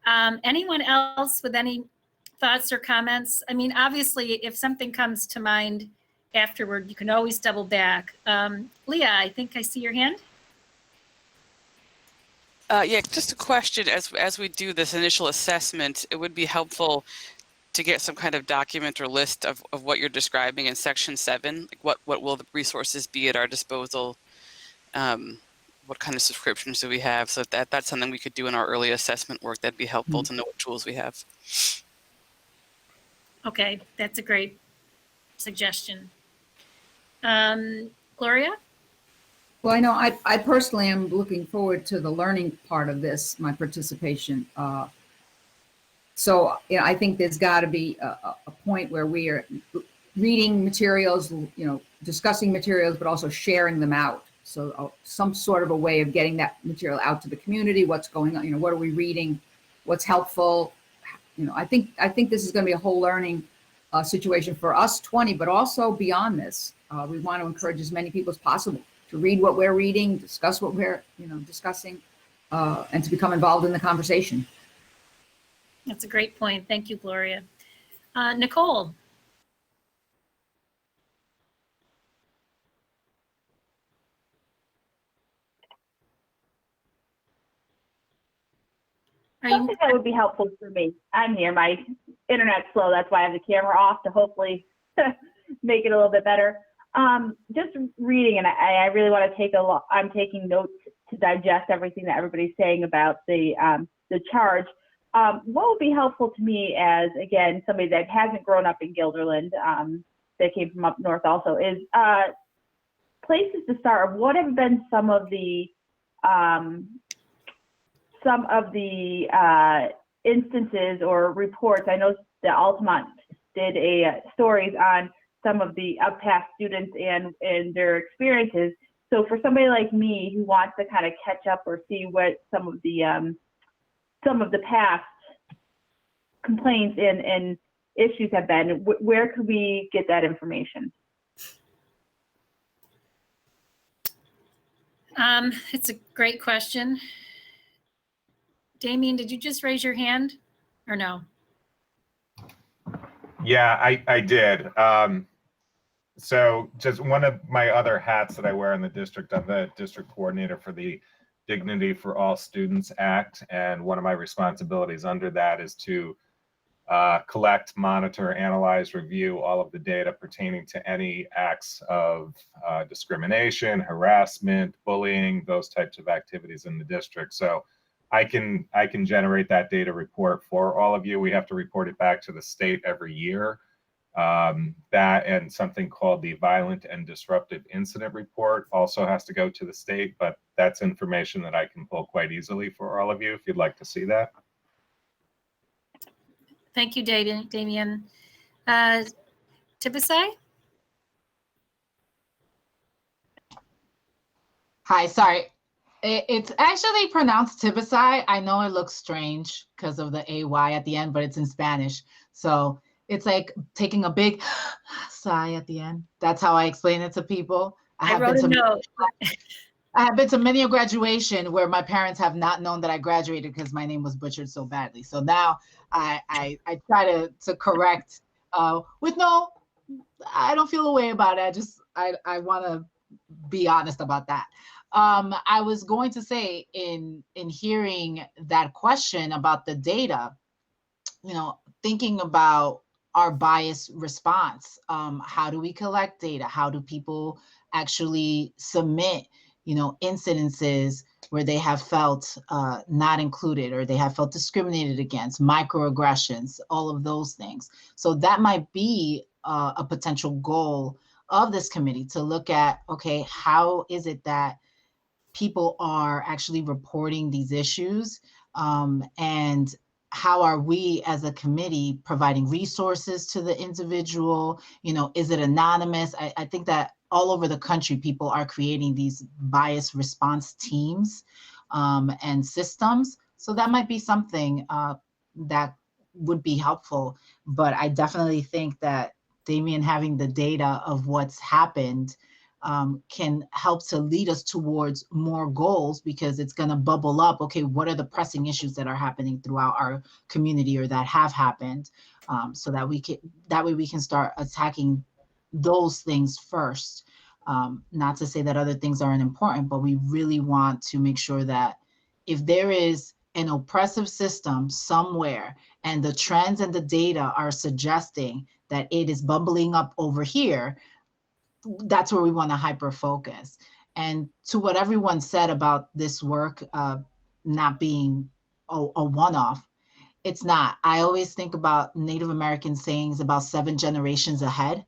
Anyone else with any thoughts or comments? I mean, obviously, if something comes to mind afterward, you can always double back. Leah, I think I see your hand. Yeah, just a question. As we do this initial assessment, it would be helpful to get some kind of document or list of what you're describing in section 7. Like what will the resources be at our disposal? What kind of subscriptions do we have? So that's something we could do in our early assessment work. That'd be helpful to know what tools we have. Okay, that's a great suggestion. Gloria? Well, I know I personally am looking forward to the learning part of this, my participation. So I think there's got to be a point where we are reading materials, discussing materials, but also sharing them out. So some sort of a way of getting that material out to the community. What's going on? What are we reading? What's helpful? I think this is going to be a whole learning situation for us 20, but also beyond this. We want to encourage as many people as possible to read what we're reading, discuss what we're discussing, and to become involved in the conversation. That's a great point. Thank you, Gloria. Nicole. Something that would be helpful for me. I'm here. My internet's slow. That's why I have the camera off to hopefully make it a little bit better. Just reading, and I really want to take a lot. I'm taking notes to digest everything that everybody's saying about the charge. What would be helpful to me as, again, somebody that hasn't grown up in Guilderland, that came from up north also, is places to start. What have been some of the instances or reports? I know the Altamont did stories on some of the past students and their experiences. So for somebody like me who wants to kind of catch up or see what some of the past complaints and issues have been, where could we get that information? It's a great question. Damian, did you just raise your hand or no? Yeah, I did. So just one of my other hats that I wear in the district, I'm the district coordinator for the Dignity for All Students Act. And one of my responsibilities under that is to collect, monitor, analyze, review all of the data pertaining to any acts of discrimination, harassment, bullying, those types of activities in the district. So I can generate that data report for all of you. We have to report it back to the state every year. That and something called the Violent and Disruptive Incident Report also has to go to the state, but that's information that I can pull quite easily for all of you if you'd like to see that. Thank you, Damian. Tibisai? Hi, sorry. It's actually pronounced Tibisai. I know it looks strange because of the AY at the end, but it's in Spanish. So it's like taking a big sigh at the end. That's how I explain it to people. I have been to many a graduation where my parents have not known that I graduated because my name was butchered so badly. So now I try to correct with no, I don't feel a way about it. I want to be honest about that. I was going to say in hearing that question about the data, thinking about our bias response, how do we collect data? How do people actually submit, incidences where they have felt not included or they have felt discriminated against, microaggressions, all of those things. So that might be a potential goal of this committee to look at, okay, how is it that people are actually reporting these issues, and how are we as a committee providing resources to the individual? Is it anonymous? I think that all over the country, people are creating these bias response teams and systems. So that might be something that would be helpful. But I definitely think that Damian having the data of what's happened can help to lead us towards more goals, because it's going to bubble up. Okay, what are the pressing issues that are happening throughout our community or that have happened, so that way we can start attacking those things first. Not to say that other things aren't important, but we really want to make sure that if there is an oppressive system somewhere and the trends and the data are suggesting that it is bubbling up over here, that's where we want to hyper focus. And to what everyone said about this work not being a one-off, it's not. I always think about Native American sayings about 7 generations ahead.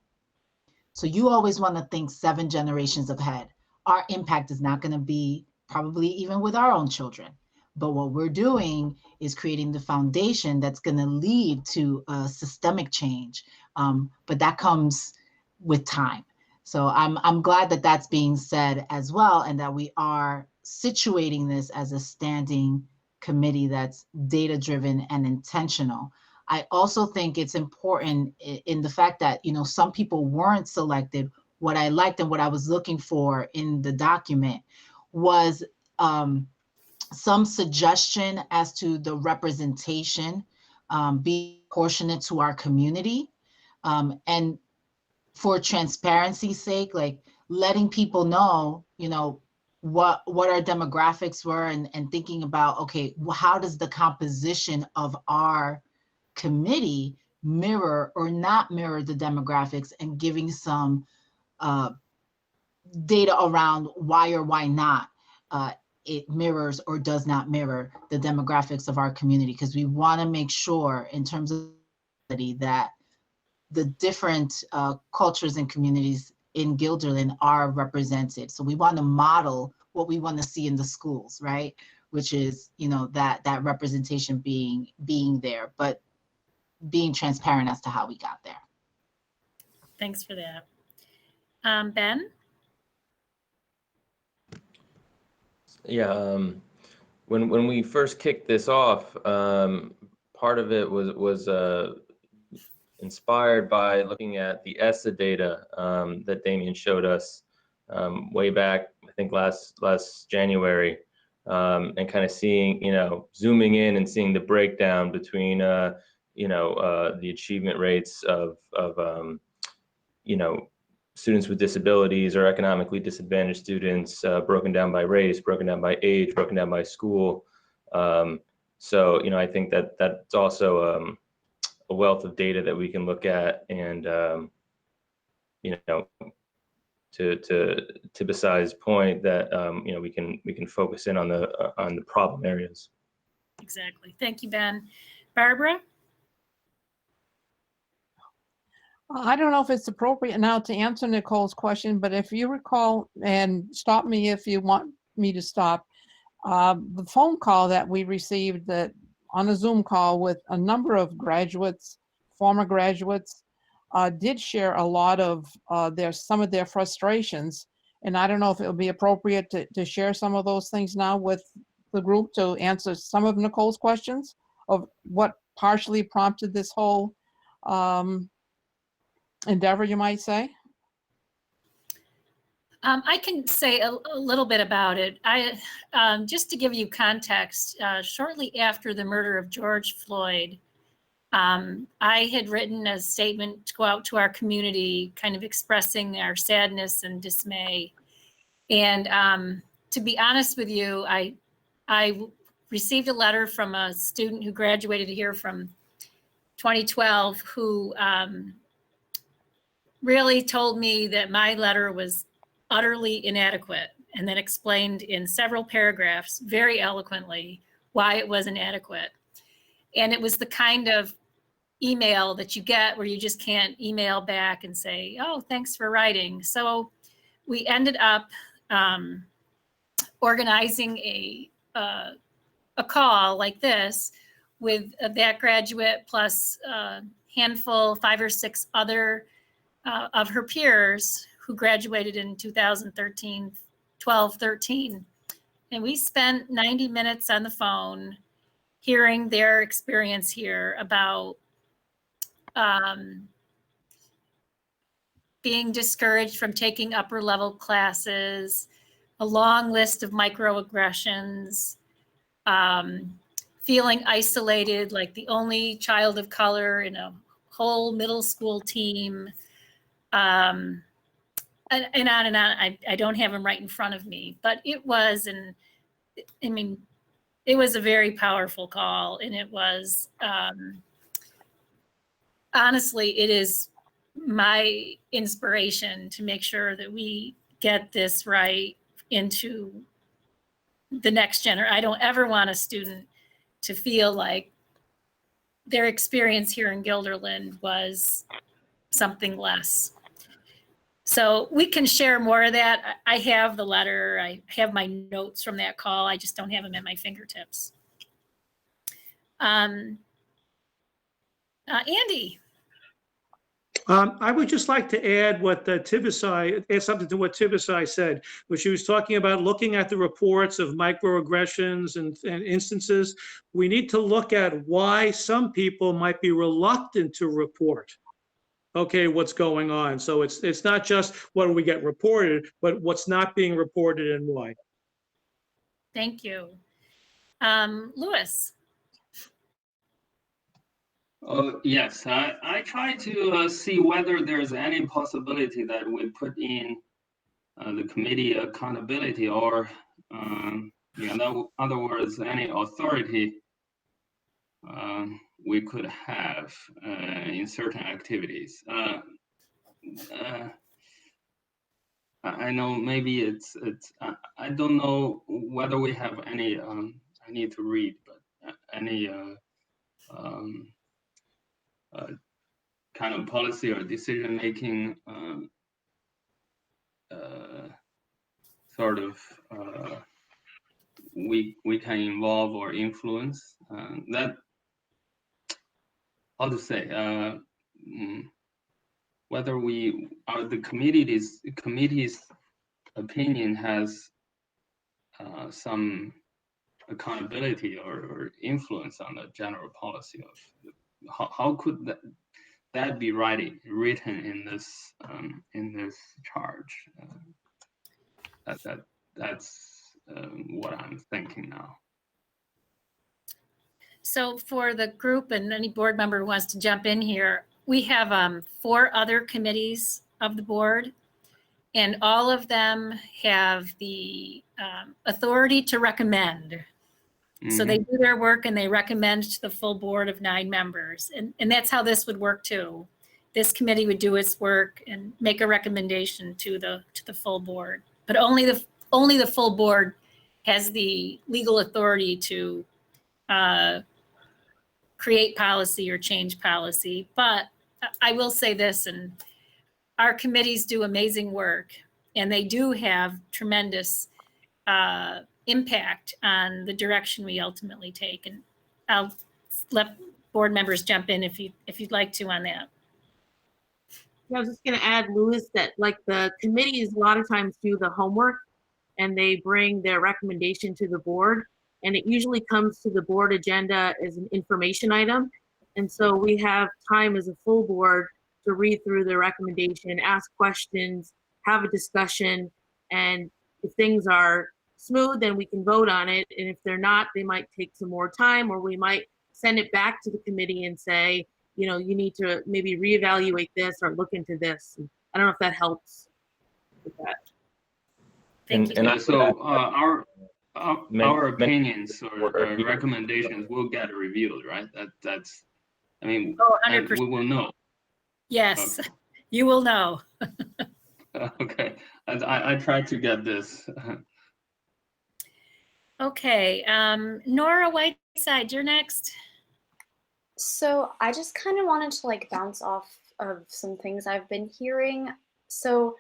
So you always want to think 7 generations ahead. Our impact is not going to be probably even with our own children. But what we're doing is creating the foundation that's going to lead to a systemic change. But that comes with time. So I'm glad that that's being said as well, and that we are situating this as a standing committee that's data-driven and intentional. I also think it's important in the fact that, some people weren't selected. What I liked and what I was looking for in the document was some suggestion as to the representation be proportionate to our community. And for transparency's sake, like letting people know, what our demographics were and thinking about, okay, well, how does the composition of our committee mirror or not mirror the demographics, and giving some data around why or why not it mirrors or does not mirror the demographics of our community, because we want to make sure in terms of that the different cultures and communities in Guilderland are represented. So we want to model what we want to see in the schools, right? Which is, that representation being there, but being transparent as to how we got there. Thanks for that. Ben? Yeah, when we first kicked this off, part of it was inspired by looking at the ESSA data that Damian showed us way back, I think last January, and kind of seeing, zooming in and seeing the breakdown between, the achievement rates of students with disabilities or economically disadvantaged students, broken down by race, broken down by age, broken down by school. So, I think that's also a wealth of data that we can look at, and to Basai's point, that we can focus in on the problem areas. Exactly. Thank you, Ben. Barbara? I don't know if it's appropriate now to answer Nicole's question, but if you recall, and stop me if you want me to stop, the phone call that we received on a Zoom call with a number of graduates, former graduates, did share a lot of some of their frustrations. And I don't know if it would be appropriate to share some of those things now with the group to answer some of Nicole's questions of what partially prompted this whole endeavor, you might say. I can say a little bit about it. Just to give you context, shortly after the murder of George Floyd, I had written a statement to go out to our community, kind of expressing our sadness and dismay. And to be honest with you, I received a letter from a student who graduated here from 2012 who really told me that my letter was utterly inadequate, and then explained in several paragraphs very eloquently why it was inadequate. And it was the kind of email that you get where you just can't email back and say, oh, thanks for writing. So we ended up organizing a call like this with that graduate plus a handful, 5 or 6 other of her peers who graduated in 2013, 12, 13. And we spent 90 minutes on the phone hearing their experience here about being discouraged from taking upper level classes, a long list of microaggressions, feeling isolated, like the only child of color in a whole middle school team, and on and on. I don't have them right in front of me, but it was, it was a very powerful call, and it was, honestly, it is my inspiration to make sure that we get this right into the next generation. I don't ever want a student to feel like their experience here in Guilderland was something less. So we can share more of that. I have the letter. I have my notes from that call. I just don't have them at my fingertips. Andy. I would just like to add what add something to what Tibisai said, where she was talking about looking at the reports of microaggressions and instances. We need to look at why some people might be reluctant to report, okay, what's going on. So it's not just what do we get reported, but what's not being reported and why. Thank you. Louis. Yes, I try to see whether there's any possibility that we put in the committee accountability or, in other words, any authority we could have in certain activities. I know maybe it's I don't know whether we have any, I need to read, but any kind of policy or decision-making sort of we can involve or influence. That, how to say, whether the committee's opinion has some accountability or influence on the general policy of how could that be written in this charge? That's what I'm thinking now. So for the group and any board member who wants to jump in here, we have 4 other committees of the board, and all of them have the authority to recommend. So they do their work and they recommend to the full board of 9 members. And that's how this would work too. This committee would do its work and make a recommendation to the full board. But only the full board has the legal authority to create policy or change policy. But I will say this, and our committees do amazing work, and they do have tremendous impact on the direction we ultimately take. And I'll let board members jump in if you'd like to on that. I was just going to add, Louis, that like the committees a lot of times do the homework and they bring their recommendation to the board, and it usually comes to the board agenda as an information item. And so we have time as a full board to read through the recommendation, ask questions, have a discussion, and if things are smooth, then we can vote on it. And if they're not, they might take some more time, or we might send it back to the committee and say, you know, you need to maybe reevaluate this or look into this. I don't know if that helps with that. Thank you. And so our opinions or recommendations will get reviewed, right? That's, I mean, and we will know. Yes, you will know. Okay, I tried to get this. Okay, Nora Whiteside, you're next. So I just kind of wanted to like bounce off of some things I've been hearing. So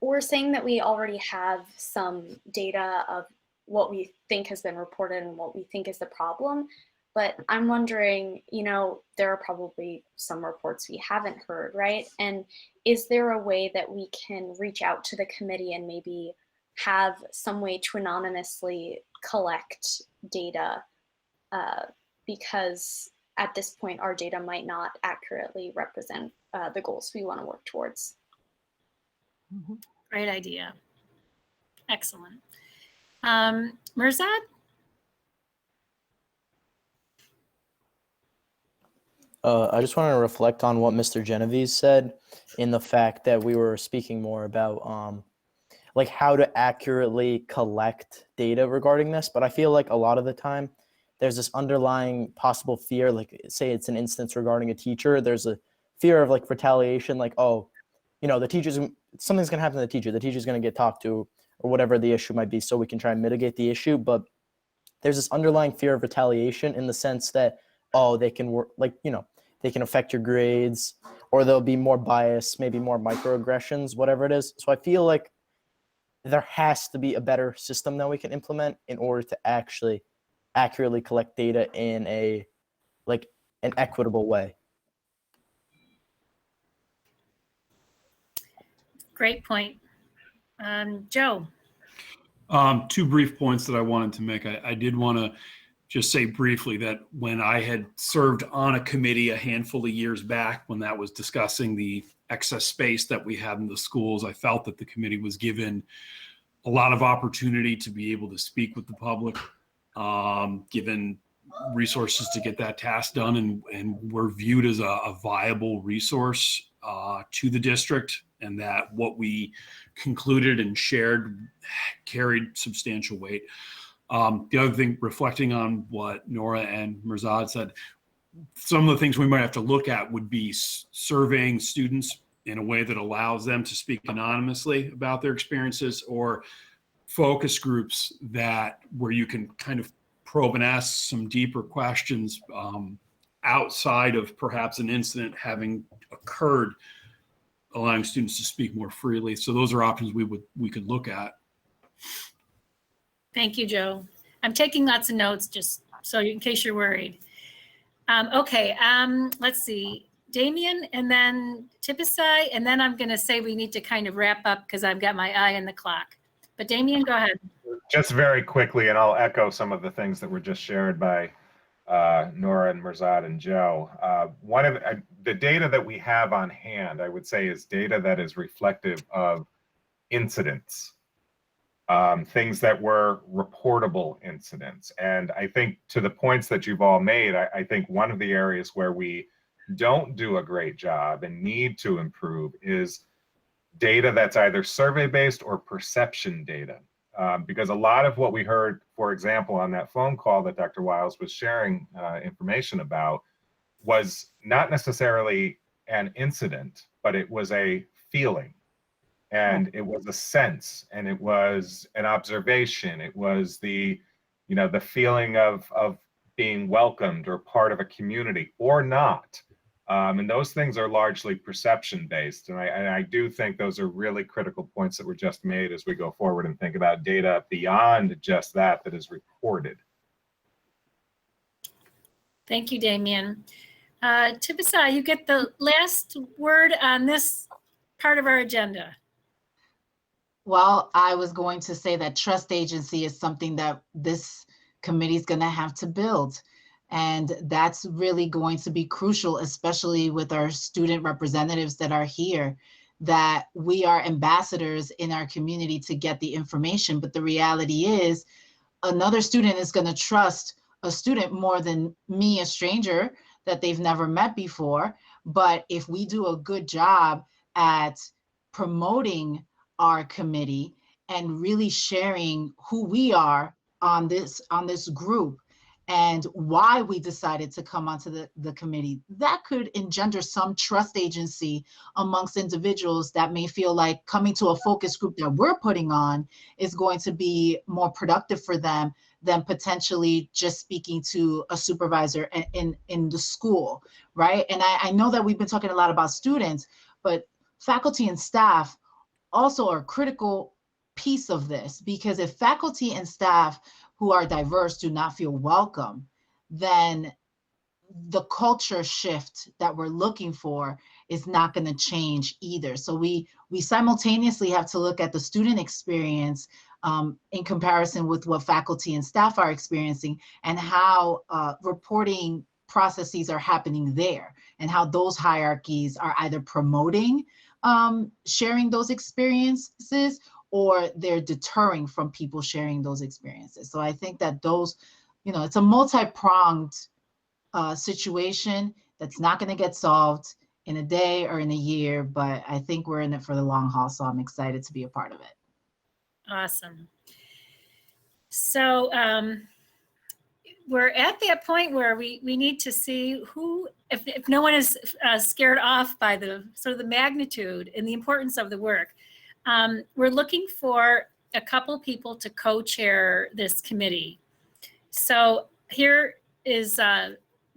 we're saying that we already have some data of what we think has been reported and what we think is the problem. But I'm wondering, you know, there are probably some reports we haven't heard, right? And is there a way that we can reach out to the committee and maybe have some way to anonymously collect data? Because at this point, our data might not accurately represent the goals we want to work towards. Great idea. Excellent. Mirzad? I just want to reflect on what Mr. Genovese said, in the fact that we were speaking more about like how to accurately collect data regarding this. But I feel like a lot of the time there's this underlying possible fear, like say it's an instance regarding a teacher, there's a fear of like retaliation, like, oh, you know, something's going to happen to the teacher's going to get talked to, or whatever the issue might be, so we can try and mitigate the issue. But there's this underlying fear of retaliation in the sense that, oh, they can work, like, you know, they can affect your grades, or there'll be more bias, maybe more microaggressions, whatever it is. So I feel like there has to be a better system that we can implement in order to actually accurately collect data in an equitable way. Great point. Joe? 2 brief points that I wanted to make. I did want to just say briefly that when I had served on a committee a handful of years back, when that was discussing the excess space that we had in the schools, I felt that the committee was given a lot of opportunity to be able to speak with the public, given resources to get that task done, and we're viewed as a viable resource to the district, and that what we concluded and shared carried substantial weight. The other thing, reflecting on what Nora and Mirzad said, some of the things we might have to look at would be surveying students in a way that allows them to speak anonymously about their experiences, or focus groups where you can kind of probe and ask some deeper questions outside of perhaps an incident having occurred, allowing students to speak more freely. So those are options we could look at. Thank you, Joe. I'm taking lots of notes just so in case you're worried. Okay, let's see. Damian and then Tipasai, and then I'm going to say we need to kind of wrap up because I've got my eye on the clock. But Damian, go ahead. Just very quickly, and I'll echo some of the things that were just shared by Nora and Mirzad and Joe. One of the data that we have on hand, I would say, is data that is reflective of incidents, things that were reportable incidents. And I think to the points that you've all made, I think one of the areas where we don't do a great job and need to improve is data that's either survey-based or perception data. Because a lot of what we heard, for example, on that phone call that Dr. Wiles was sharing information about was not necessarily an incident, but it was a feeling, and it was a sense, and it was an observation. It was the feeling of being welcomed or part of a community or not. And those things are largely perception based. And I do think those are really critical points that were just made as we go forward and think about data beyond just that is reported. Thank you, Damian. Tipasai, you get the last word on this part of our agenda. Well, I was going to say that trust agency is something that this committee is going to have to build. And that's really going to be crucial, especially with our student representatives that are here, that we are ambassadors in our community to get the information. But the reality is another student is going to trust a student more than me, a stranger that they've never met before. But if we do a good job at promoting our committee and really sharing who we are on this group, and why we decided to come onto the committee, that could engender some trust agency amongst individuals that may feel like coming to a focus group that we're putting on is going to be more productive for them than potentially just speaking to a supervisor in the school, right? And I know that we've been talking a lot about students, but faculty and staff also are a critical piece of this, because if faculty and staff who are diverse do not feel welcome, then the culture shift that we're looking for is not going to change either. So we simultaneously have to look at the student experience in comparison with what faculty and staff are experiencing, and how reporting processes are happening there, and how those hierarchies are either promoting sharing those experiences, or they're deterring from people sharing those experiences. So I think that those, it's a multi-pronged situation that's not going to get solved in a day or in a year, but I think we're in it for the long haul. So I'm excited to be a part of it. Awesome. So we're at that point where we need to see who, if no one is scared off by the sort of the magnitude and the importance of the work, we're looking for a couple people to co-chair this committee. So here is,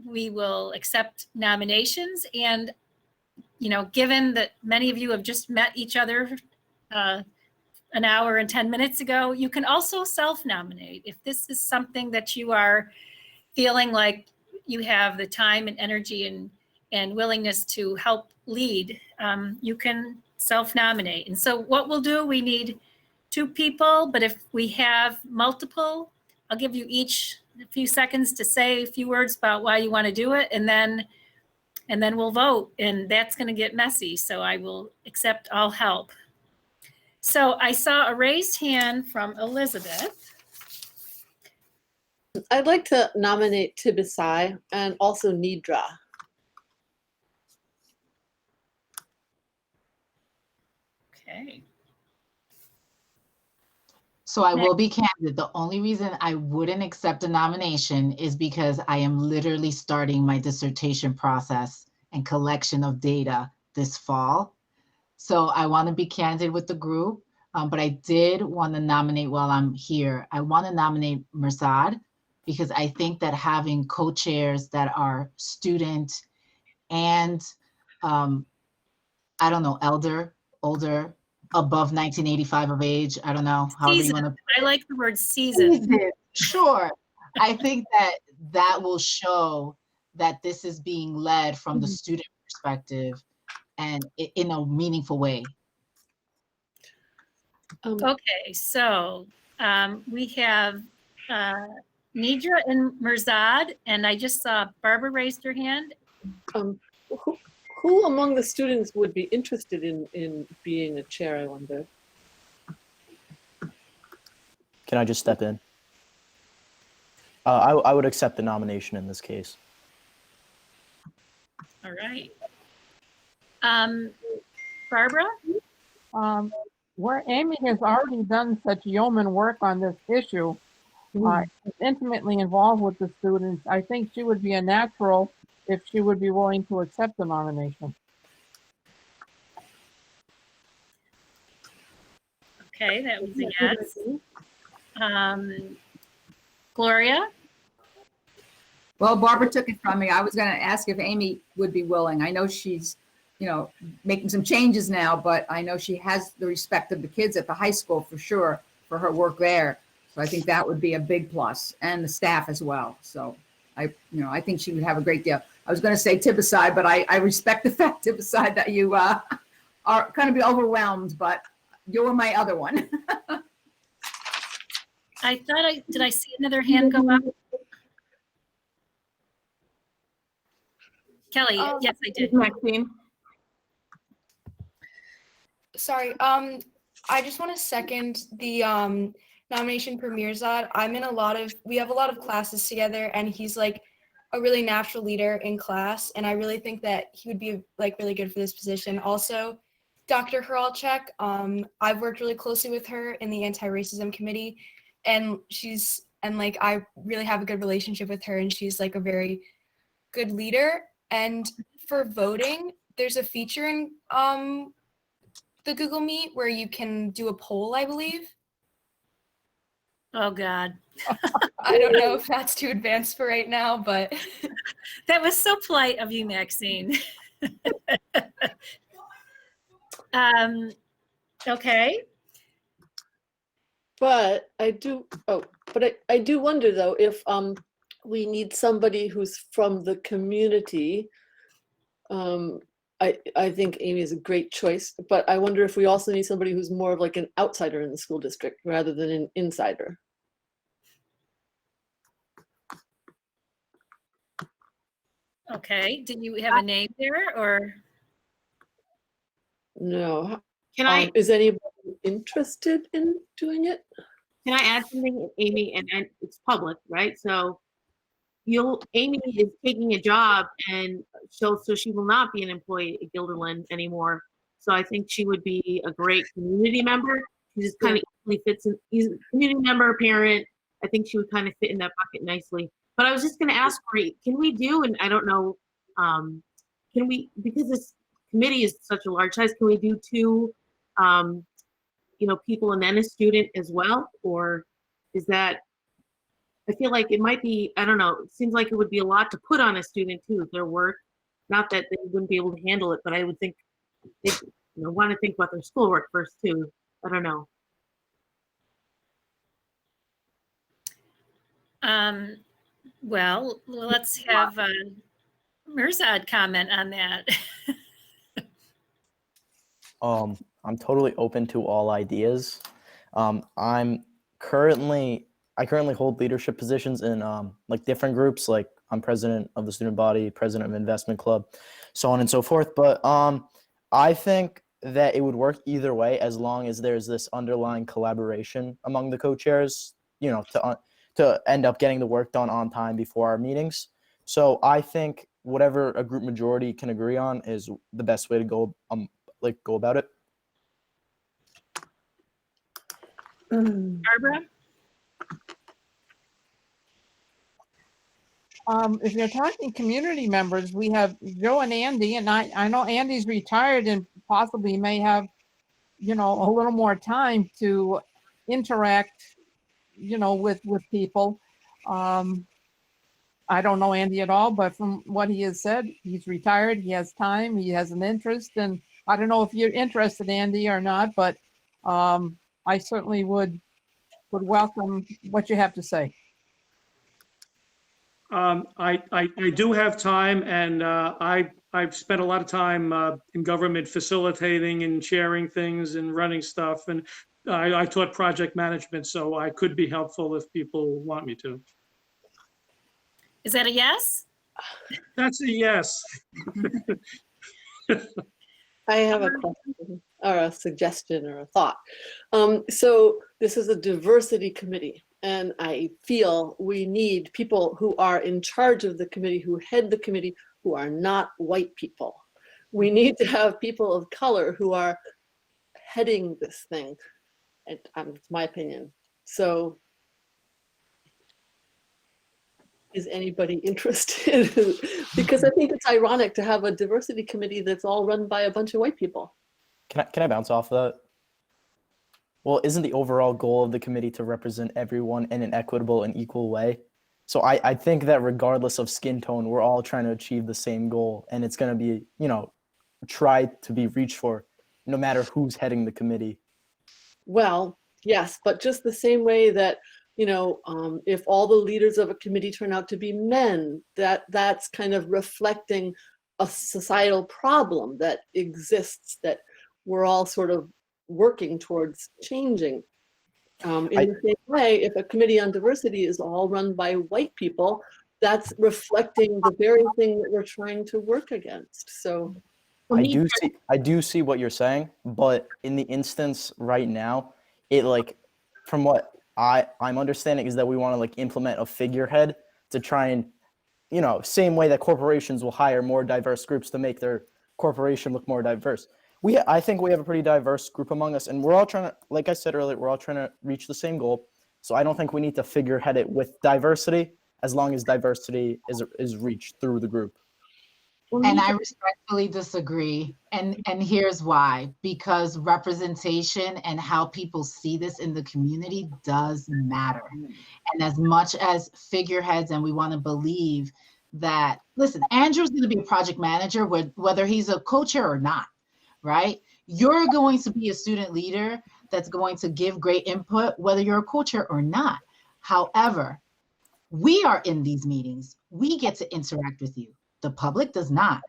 we will accept nominations, and, given that many of you have just met each other an hour and 10 minutes ago, you can also self-nominate. If this is something that you are feeling like you have the time and energy and willingness to help lead, you can self-nominate. And so what we'll do, we need 2 people, but if we have multiple, I'll give you each a few seconds to say a few words about why you want to do it, and then we'll vote, and that's going to get messy, so I will accept all help. So I saw a raised hand from Elizabeth. I'd like to nominate Tibisai and also Nidra. Okay. So I will be candid. The only reason I wouldn't accept a nomination is because I am literally starting my dissertation process and collection of data this fall. So I want to be candid with the group, but I did want to nominate while I'm here. I want to nominate Mirzad because I think that having co-chairs that are student and I don't know, older, above 1985 of age, I don't know, however you want to. I like the word season. Sure. I think that that will show that this is being led from the student perspective and in a meaningful way. Okay, so we have Nidra and Mirzad, and I just saw Barbara raised her hand. Who among the students would be interested in being a chair, I wonder? Can I just step in? I would accept the nomination in this case. All right. Barbara? Where Amy has already done such yeoman work on this issue, is intimately involved with the students, I think she would be a natural if she would be willing to accept the nomination. Okay, that was a yes. Gloria? Well, Barbara took it from me. I was going to ask if Amy would be willing. I know she's, making some changes now, but I know she has the respect of the kids at the high school for sure for her work there. So I think that would be a big plus, and the staff as well. So I think she would have a great deal. I was going to say Tibisai, but I respect the fact, Tibisai, that you are going to be overwhelmed, but you're my other one. I thought did I see another hand go up? Kelly, yes, I did. Maxine. Sorry, I just want to second the nomination for Mirzad. We have a lot of classes together, and he's like a really natural leader in class, and I really think that he would be like really good for this position. Also, Dr. Hralchek, I've worked really closely with her in the anti-racism committee, and I really have a good relationship with her, and she's like a very good leader. And for voting, there's a feature in the Google Meet where you can do a poll, I believe. Oh God. I don't know if that's too advanced for right now, but that was so polite of you, Maxine. Okay. But I do wonder though if we need somebody who's from the community. I think Amy is a great choice, but I wonder if we also need somebody who's more of like an outsider in the school district rather than an insider. Okay, did you have a name there or? No. Can I? Is anybody interested in doing it? Can I add something, Amy? And it's public, right? So Amy is taking a job, and so she will not be an employee at Guilderland anymore. So I think she would be a great community member. She just kind of easily fits in. She's a community member, parent. I think she would kind of fit in that bucket nicely. But I was just going to ask her, can we do, and I don't know, can we, because this committee is such a large size, can we do two, people and then a student as well? Or is that, I feel like it might be, I don't know, it seems like it would be a lot to put on a student too, their work. Not that they wouldn't be able to handle it, but I would think they want to think about their schoolwork first too. I don't know. Well, let's have Mirzad comment on that. I'm totally open to all ideas. I currently hold leadership positions in like different groups. Like I'm president of the student body, president of investment club, so on and so forth. But I think that it would work either way as long as there's this underlying collaboration among the co-chairs, to end up getting the work done on time before our meetings. So I think whatever a group majority can agree on is the best way to go about it. Barbara? If you're talking community members, we have Joe and Andy, and I know Andy's retired and possibly may have, you know, a little more time to interact, you know, with people. I don't know Andy at all, but from what he has said, he's retired, he has time, he has an interest, and I don't know if you're interested, Andy, or not, but I certainly would welcome what you have to say. I do have time, and I've spent a lot of time in government facilitating and sharing things and running stuff, and I taught project management, so I could be helpful if people want me to. Is that a yes? That's a yes. I have a question or a suggestion or a thought. So this is a diversity committee, and I feel we need people who are in charge of the committee, who head the committee, who are not white people. We need to have people of color who are heading this thing. And it's my opinion. So is anybody interested? Because I think it's ironic to have a diversity committee that's all run by a bunch of white people. Can I bounce off that? Well, isn't the overall goal of the committee to represent everyone in an equitable and equal way? So I think that regardless of skin tone, we're all trying to achieve the same goal, and it's going to be, you know, tried to be reached for no matter who's heading the committee. Well, yes, but just the same way that, you know, if all the leaders of a committee turn out to be men, that's kind of reflecting a societal problem that exists that we're all sort of working towards changing. In the same way, if a committee on diversity is all run by white people, that's reflecting the very thing that we're trying to work against. So I do see what you're saying, but in the instance right now, it like, from what I'm understanding is that we want to like implement a figurehead to try and, you know, same way that corporations will hire more diverse groups to make their corporation look more diverse. I think we have a pretty diverse group among us, and we're all trying to, like I said earlier, we're all trying to reach the same goal. So I don't think we need to figurehead it with diversity, as long as diversity is reached through the group. And I respectfully disagree. And here's why. Because representation and how people see this in the community does matter. And as much as figureheads, and we want to believe that, listen, Andrew's going to be a project manager, whether he's a co-chair or not, right? You're going to be a student leader that's going to give great input, whether you're a co-chair or not. However, we are in these meetings. We get to interact with you. The public does not,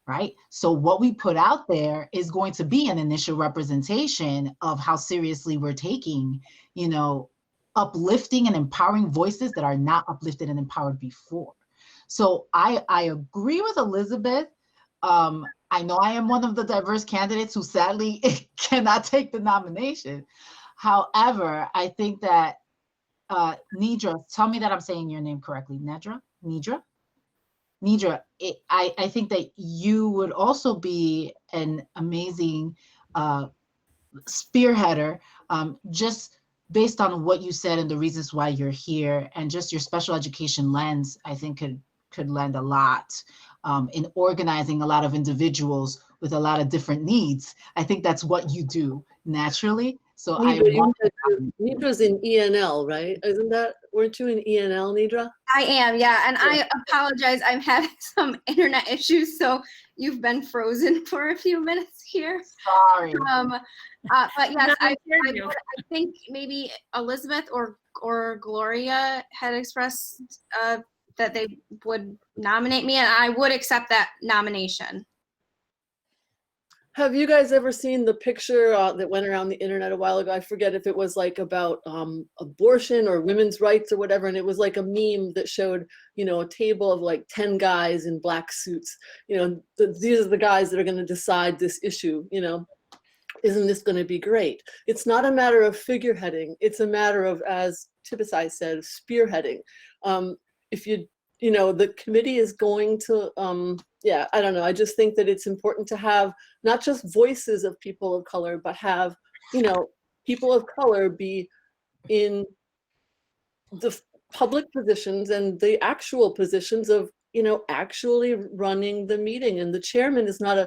right? So what we put out there is going to be an initial representation of how seriously we're taking, you know, uplifting and empowering voices that are not uplifted and empowered before. So I agree with Elizabeth. I know I am one of the diverse candidates who sadly cannot take the nomination. However, I think that Nidra, tell me that I'm saying your name correctly, Nidra, I think that you would also be an amazing spearheader, just based on what you said and the reasons why you're here, and just your special education lens, I think could lend a lot in organizing a lot of individuals with a lot of different needs. I think that's what you do naturally. So Nidra's in ENL, right? Weren't you in ENL, Nidra? I am, yeah. And I apologize. I'm having some internet issues, so you've been frozen for a few minutes here. Sorry. But yes, I think maybe Elizabeth or Gloria had expressed that they would nominate me, and I would accept that nomination. Have you guys ever seen the picture that went around the internet a while ago? I forget if it was like about abortion or women's rights or whatever. And it was like a meme that showed, you know, a table of like 10 guys in black suits. You know, these are the guys that are going to decide this issue. You know, isn't this going to be great? It's not a matter of figureheading. It's a matter of, as Tibisai said, spearheading. If the committee is going to, I don't know. I just think that it's important to have not just voices of people of color, but have, people of color be in the public positions and the actual positions of, actually running the meeting. And the chairman is not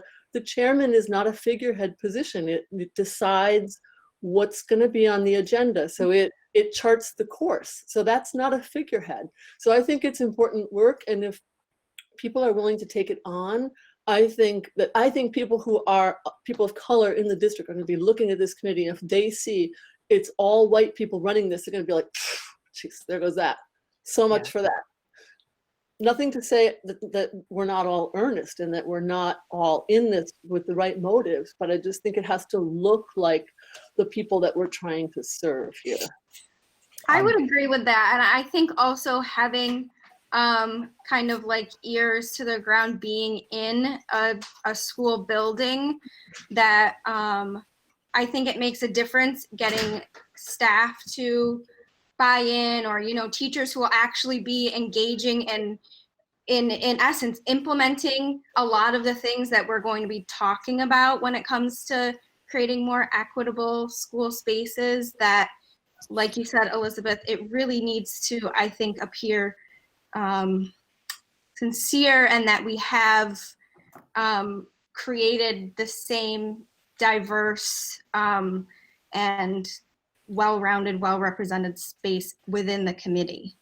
a figurehead position. It decides what's going to be on the agenda. So it charts the course. So that's not a figurehead. So I think it's important work. And if people are willing to take it on, I think people who are people of color in the district are going to be looking at this committee. If they see it's all white people running this, they're going to be like, geez, there goes that. So much for that. Nothing to say that we're not all earnest and that we're not all in this with the right motives, but I just think it has to look like the people that we're trying to serve here. I would agree with that. And I think also having kind of like ears to the ground, being in a school building, that I think it makes a difference getting staff to buy in, or teachers who will actually be engaging and in essence implementing a lot of the things that we're going to be talking about when it comes to creating more equitable school spaces. That, like you said, Elizabeth, it really needs to, I think, appear sincere, and that we have created the same diverse and well-rounded, well-represented space within the committee.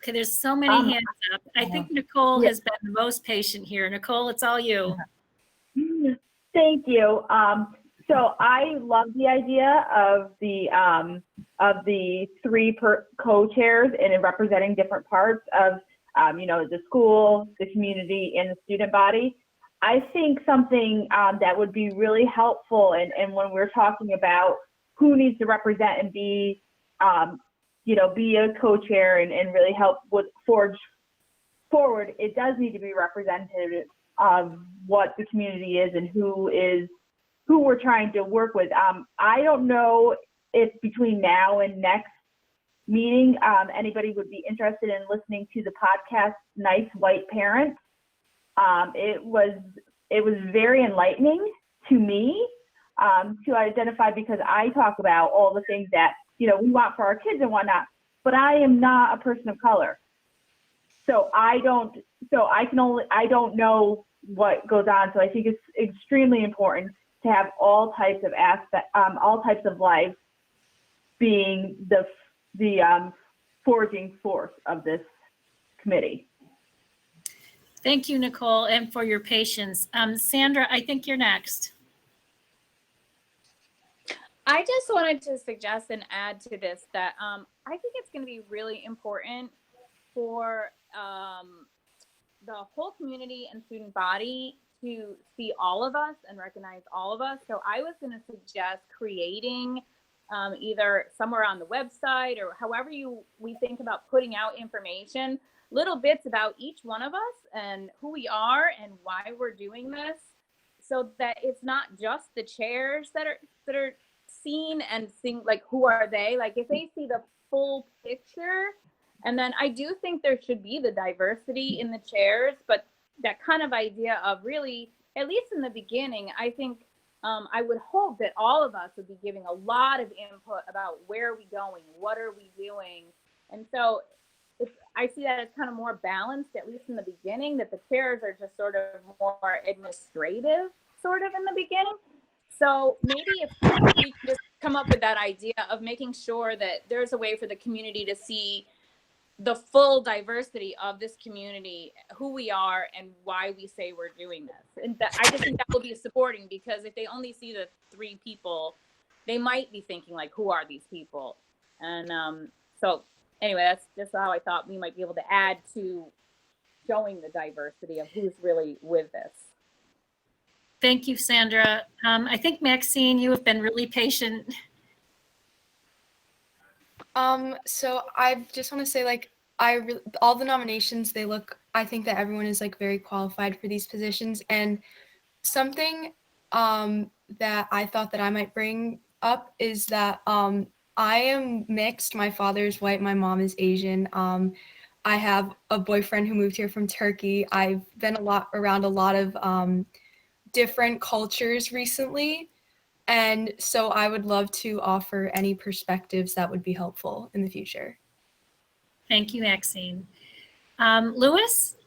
Okay, there's so many hands up. I think Nicole has been the most patient here. Nicole, it's all you. Thank you. So I love the idea of the three co-chairs and representing different parts of the school, the community, and the student body. I think something that would be really helpful, and when we're talking about who needs to represent and be a co-chair and really help with forge forward, it does need to be representative of what the community is and who we're trying to work with. I don't know if between now and next meeting, anybody would be interested in listening to the podcast, Nice White Parents. It was very enlightening to me to identify, because I talk about all the things that we want for our kids and whatnot, but I am not a person of color, so I don't know what goes on. So I think it's extremely important to have all types of life being the forging force of this committee. Thank you, Nicole, and for your patience. Sandra, I think you're next. I just wanted to suggest and add to this that I think it's going to be really important for the whole community and student body to see all of us and recognize all of us. So I was going to suggest creating either somewhere on the website or however we think about putting out information, little bits about each one of us and who we are and why we're doing this, so that it's not just the chairs that are seen and seeing, like, who are they? Like, if they see the full picture, and then I do think there should be the diversity in the chairs, but that kind of idea of really, at least in the beginning, I think I would hope that all of us would be giving a lot of input about where are we going, what are we doing, and so I see that as kind of more balanced, at least in the beginning, that the chairs are just sort of more administrative, sort of in the beginning. So maybe if we can just come up with that idea of making sure that there's a way for the community to see the full diversity of this community, who we are and why we say we're doing this. And I just think that will be supporting, because if they only see the three people, they might be thinking, like, who are these people? And so anyway, that's just how I thought we might be able to add to showing the diversity of who's really with this. Thank you, Sandra. I think, Maxine, you have been really patient. So I just want to say, like, all the nominations, I think that everyone is, like, very qualified for these positions. And something that I thought that I might bring up is that I am mixed. My father is white, my mom is Asian. I have a boyfriend who moved here from Turkey. I've been around a lot of different cultures recently. And so I would love to offer any perspectives that would be helpful in the future. Thank you, Maxine. Louis?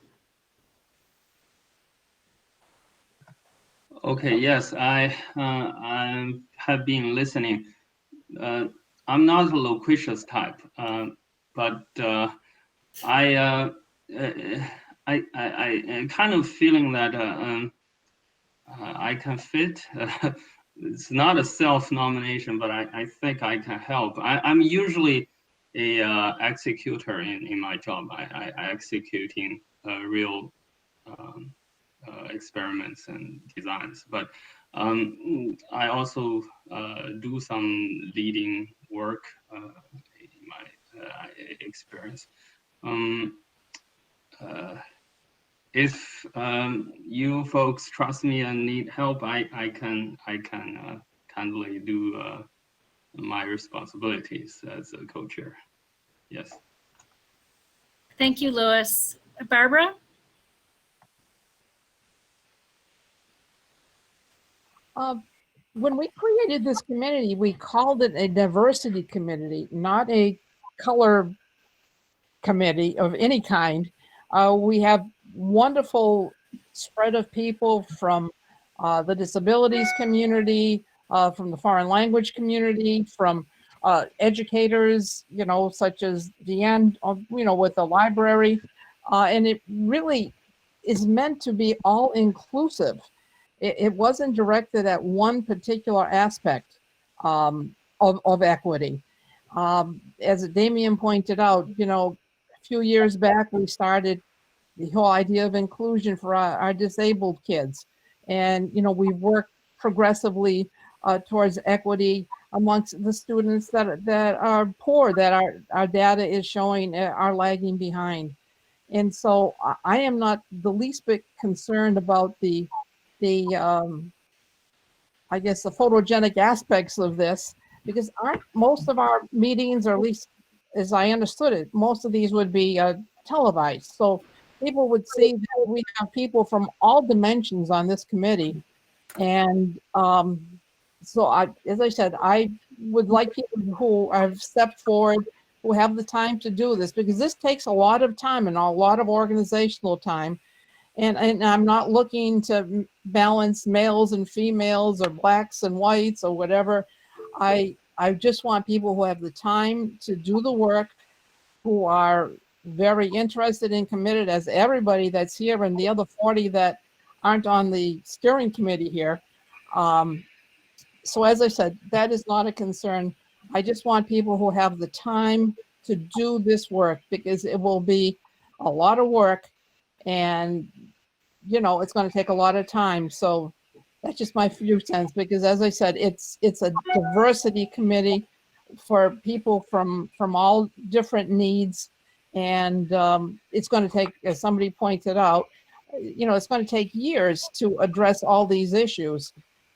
Okay, yes, I have been listening. I'm not a loquacious type, but I kind of feeling that I can fit. It's not a self-nomination, but I think I can help. I'm usually a executor in my job. I executing real experiments and designs, but I also do some leading work in my experience. If you folks trust me and need help, I can kindly do my responsibilities as a co-chair. Yes. Thank you, Louis. Barbara? When we created this committee, we called it a diversity committee, not a color committee of any kind. We have wonderful spread of people from the disabilities community, from the foreign language community, from educators, such as Deanne, with the library. And it really is meant to be all inclusive. It wasn't directed at one particular aspect of equity. As Damian pointed out, a few years back, we started the whole idea of inclusion for our disabled kids. And, we've worked progressively towards equity amongst the students that are poor, that our data is showing are lagging behind. And so I am not the least bit concerned about the I guess the photogenic aspects of this, because aren't most of our meetings, or at least as I understood it, most of these would be televised. So people would see that we have people from all dimensions on this committee. And so as I said, I would like people who have stepped forward, who have the time to do this, because this takes a lot of time and a lot of organizational time. And I'm not looking to balance males and females or blacks and whites or whatever. I just want people who have the time to do the work, who are very interested and committed, as everybody that's here and the other 40 that aren't on the steering committee here. So as I said, that is not a concern. I just want people who have the time to do this work, because it will be a lot of work, and it's going to take a lot of time. So that's just my few cents, because as I said, it's a diversity committee for people from all different needs. And it's going to take, as somebody pointed out, it's going to take years to address all these issues.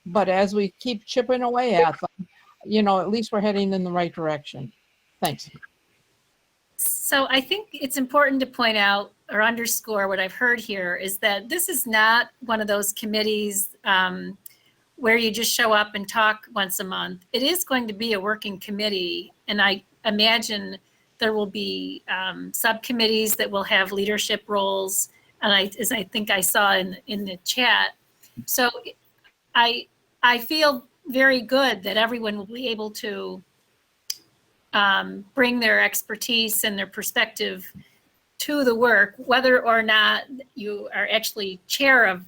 But as we keep chipping away at them, at least we're heading in the right direction. Thanks. So I think it's important to point out or underscore what I've heard here is that this is not one of those committees where you just show up and talk once a month. It is going to be a working committee, and I imagine there will be subcommittees that will have leadership roles, and as I think I saw in the chat. So I feel very good that everyone will be able to bring their expertise and their perspective to the work, whether or not you are actually chair of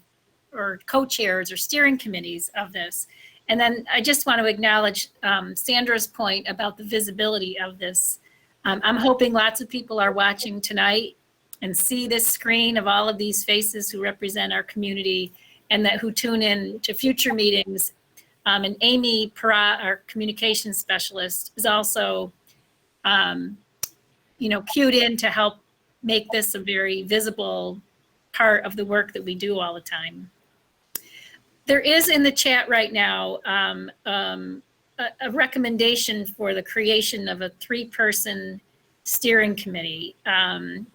or co-chairs or steering committees of this. And then I just want to acknowledge Sandra's point about the visibility of this. I'm hoping lots of people are watching tonight and see this screen of all of these faces who represent our community, and that who tune in to future meetings. And Amy Perra, our communications specialist, is also cued in to help make this a very visible part of the work that we do all the time. There is in the chat right now a recommendation for the creation of a 3-person steering committee.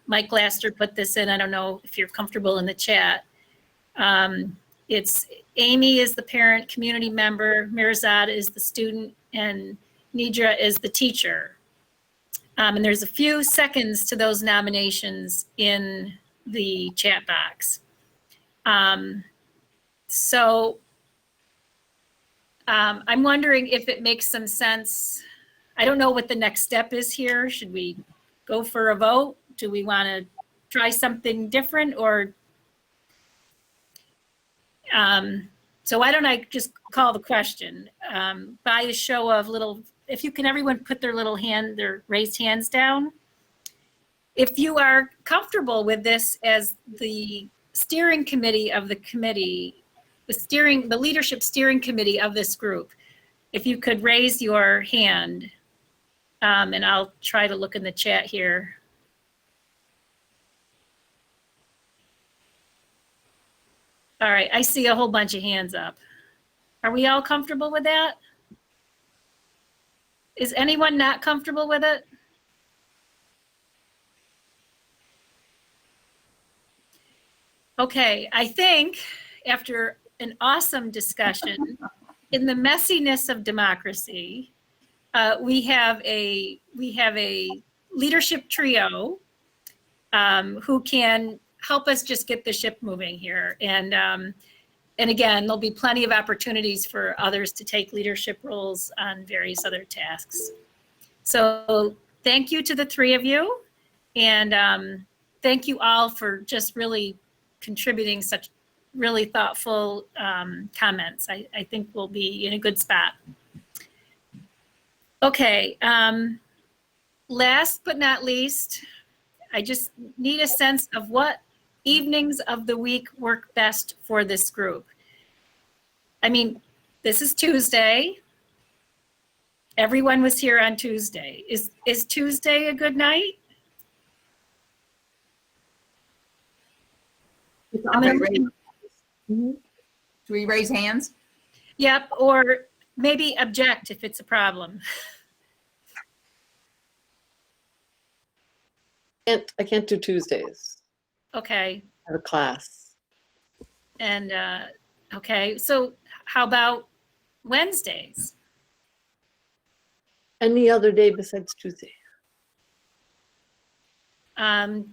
Mike Laster put this in. I don't know if you're comfortable in the chat. It's Amy is the parent community member, Mirzad is the student, and Nidra is the teacher. And there's a few seconds to those nominations in the chat box. I'm wondering if it makes some sense. I don't know what the next step is here. Should we go for a vote? Do we want to try something different, or? So why don't I just call the question by a show of if you can, everyone put their raised hands down. If you are comfortable with this as the steering committee of the committee, the leadership steering committee of this group, if you could raise your hand, and I'll try to look in the chat here. All right, I see a whole bunch of hands up. Are we all comfortable with that? Is anyone not comfortable with it? Okay, I think after an awesome discussion, in the messiness of democracy, we have a leadership trio who can help us just get the ship moving here. And again, there'll be plenty of opportunities for others to take leadership roles on various other tasks. So thank you to the 3 of you. And thank you all for just really contributing such really thoughtful comments. I think we'll be in a good spot. Okay, last but not least, I just need a sense of what evenings of the week work best for this group. I mean, this is Tuesday. Everyone was here on Tuesday. Is Tuesday a good night? Do we raise hands? Yep, or maybe object if it's a problem. I can't do Tuesdays. Okay. I have a class. And okay, so how about Wednesdays? Any other day besides Tuesday.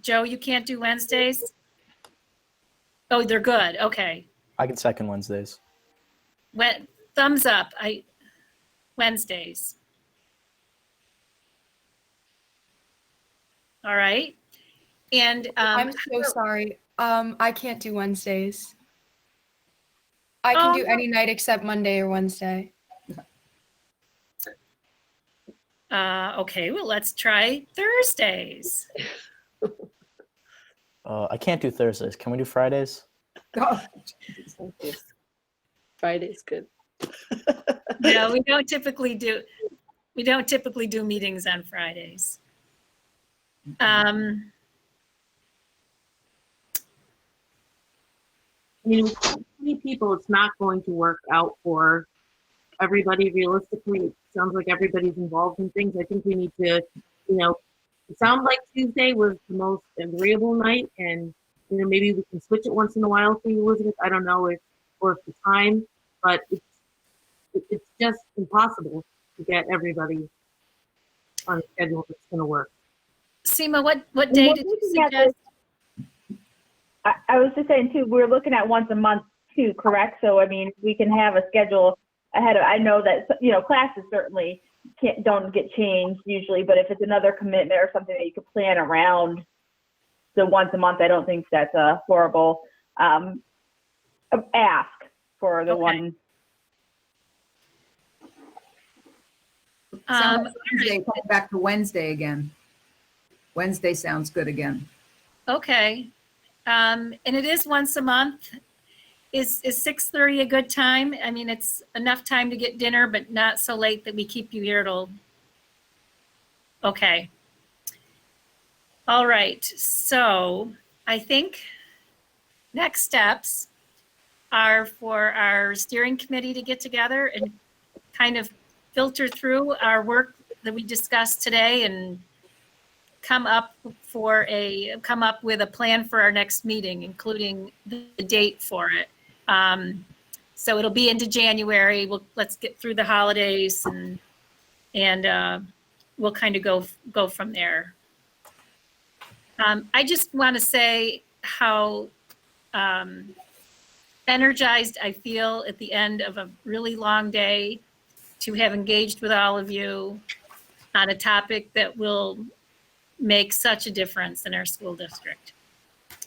Joe, you can't do Wednesdays? Oh, they're good. Okay. I can second Wednesdays. Thumbs up. Wednesdays. All right. And I'm so sorry. I can't do Wednesdays. I can do any night except Monday or Wednesday. Okay, well, let's try Thursdays. I can't do Thursdays. Can we do Fridays? Friday's good. No, we don't typically do meetings on Fridays. I mean, with so many people, it's not going to work out for everybody. Realistically, it sounds like everybody's involved in things. I think we need to, it sounds like Tuesday was the most agreeable night, and maybe we can switch it once in a while for you, Elizabeth. I don't know if the time, but it's just impossible to get everybody on a schedule that's going to work. Seema, what day did you suggest? I was just saying too, we're looking at once a month too, correct? So I mean, we can have a schedule ahead of. I know that classes certainly don't get changed usually, but if it's another commitment or something that you could plan around, so once a month, I don't think that's a horrible ask for the one. Sounds like Wednesday, coming back to Wednesday again. Wednesday sounds good again. Okay. And it is once a month. Is 6:30 a good time? I mean, it's enough time to get dinner, but not so late that we keep you here till. Okay. All right. So I think next steps are for our steering committee to get together and kind of filter through our work that we discussed today and come up with a plan for our next meeting, including the date for it. So it'll be into January. Let's get through the holidays and we'll kind of go from there. I just want to say how energized I feel at the end of a really long day to have engaged with all of you on a topic that will make such a difference in our school district.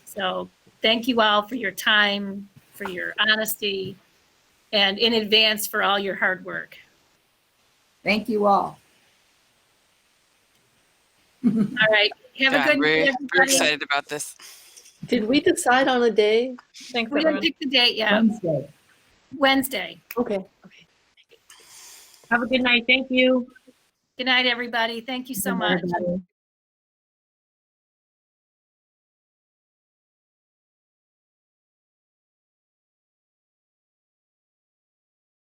So thank you all for your time, for your honesty, and in advance for all your hard work. Thank you all. All right. Have a good day, We're everybody. excited about this. Did we decide on a day? Thanks, We haven't everyone. picked the date yet. Wednesday. Wednesday. Okay. Have a good night. Thank you. Good night, everybody. Thank you so much. Everybody.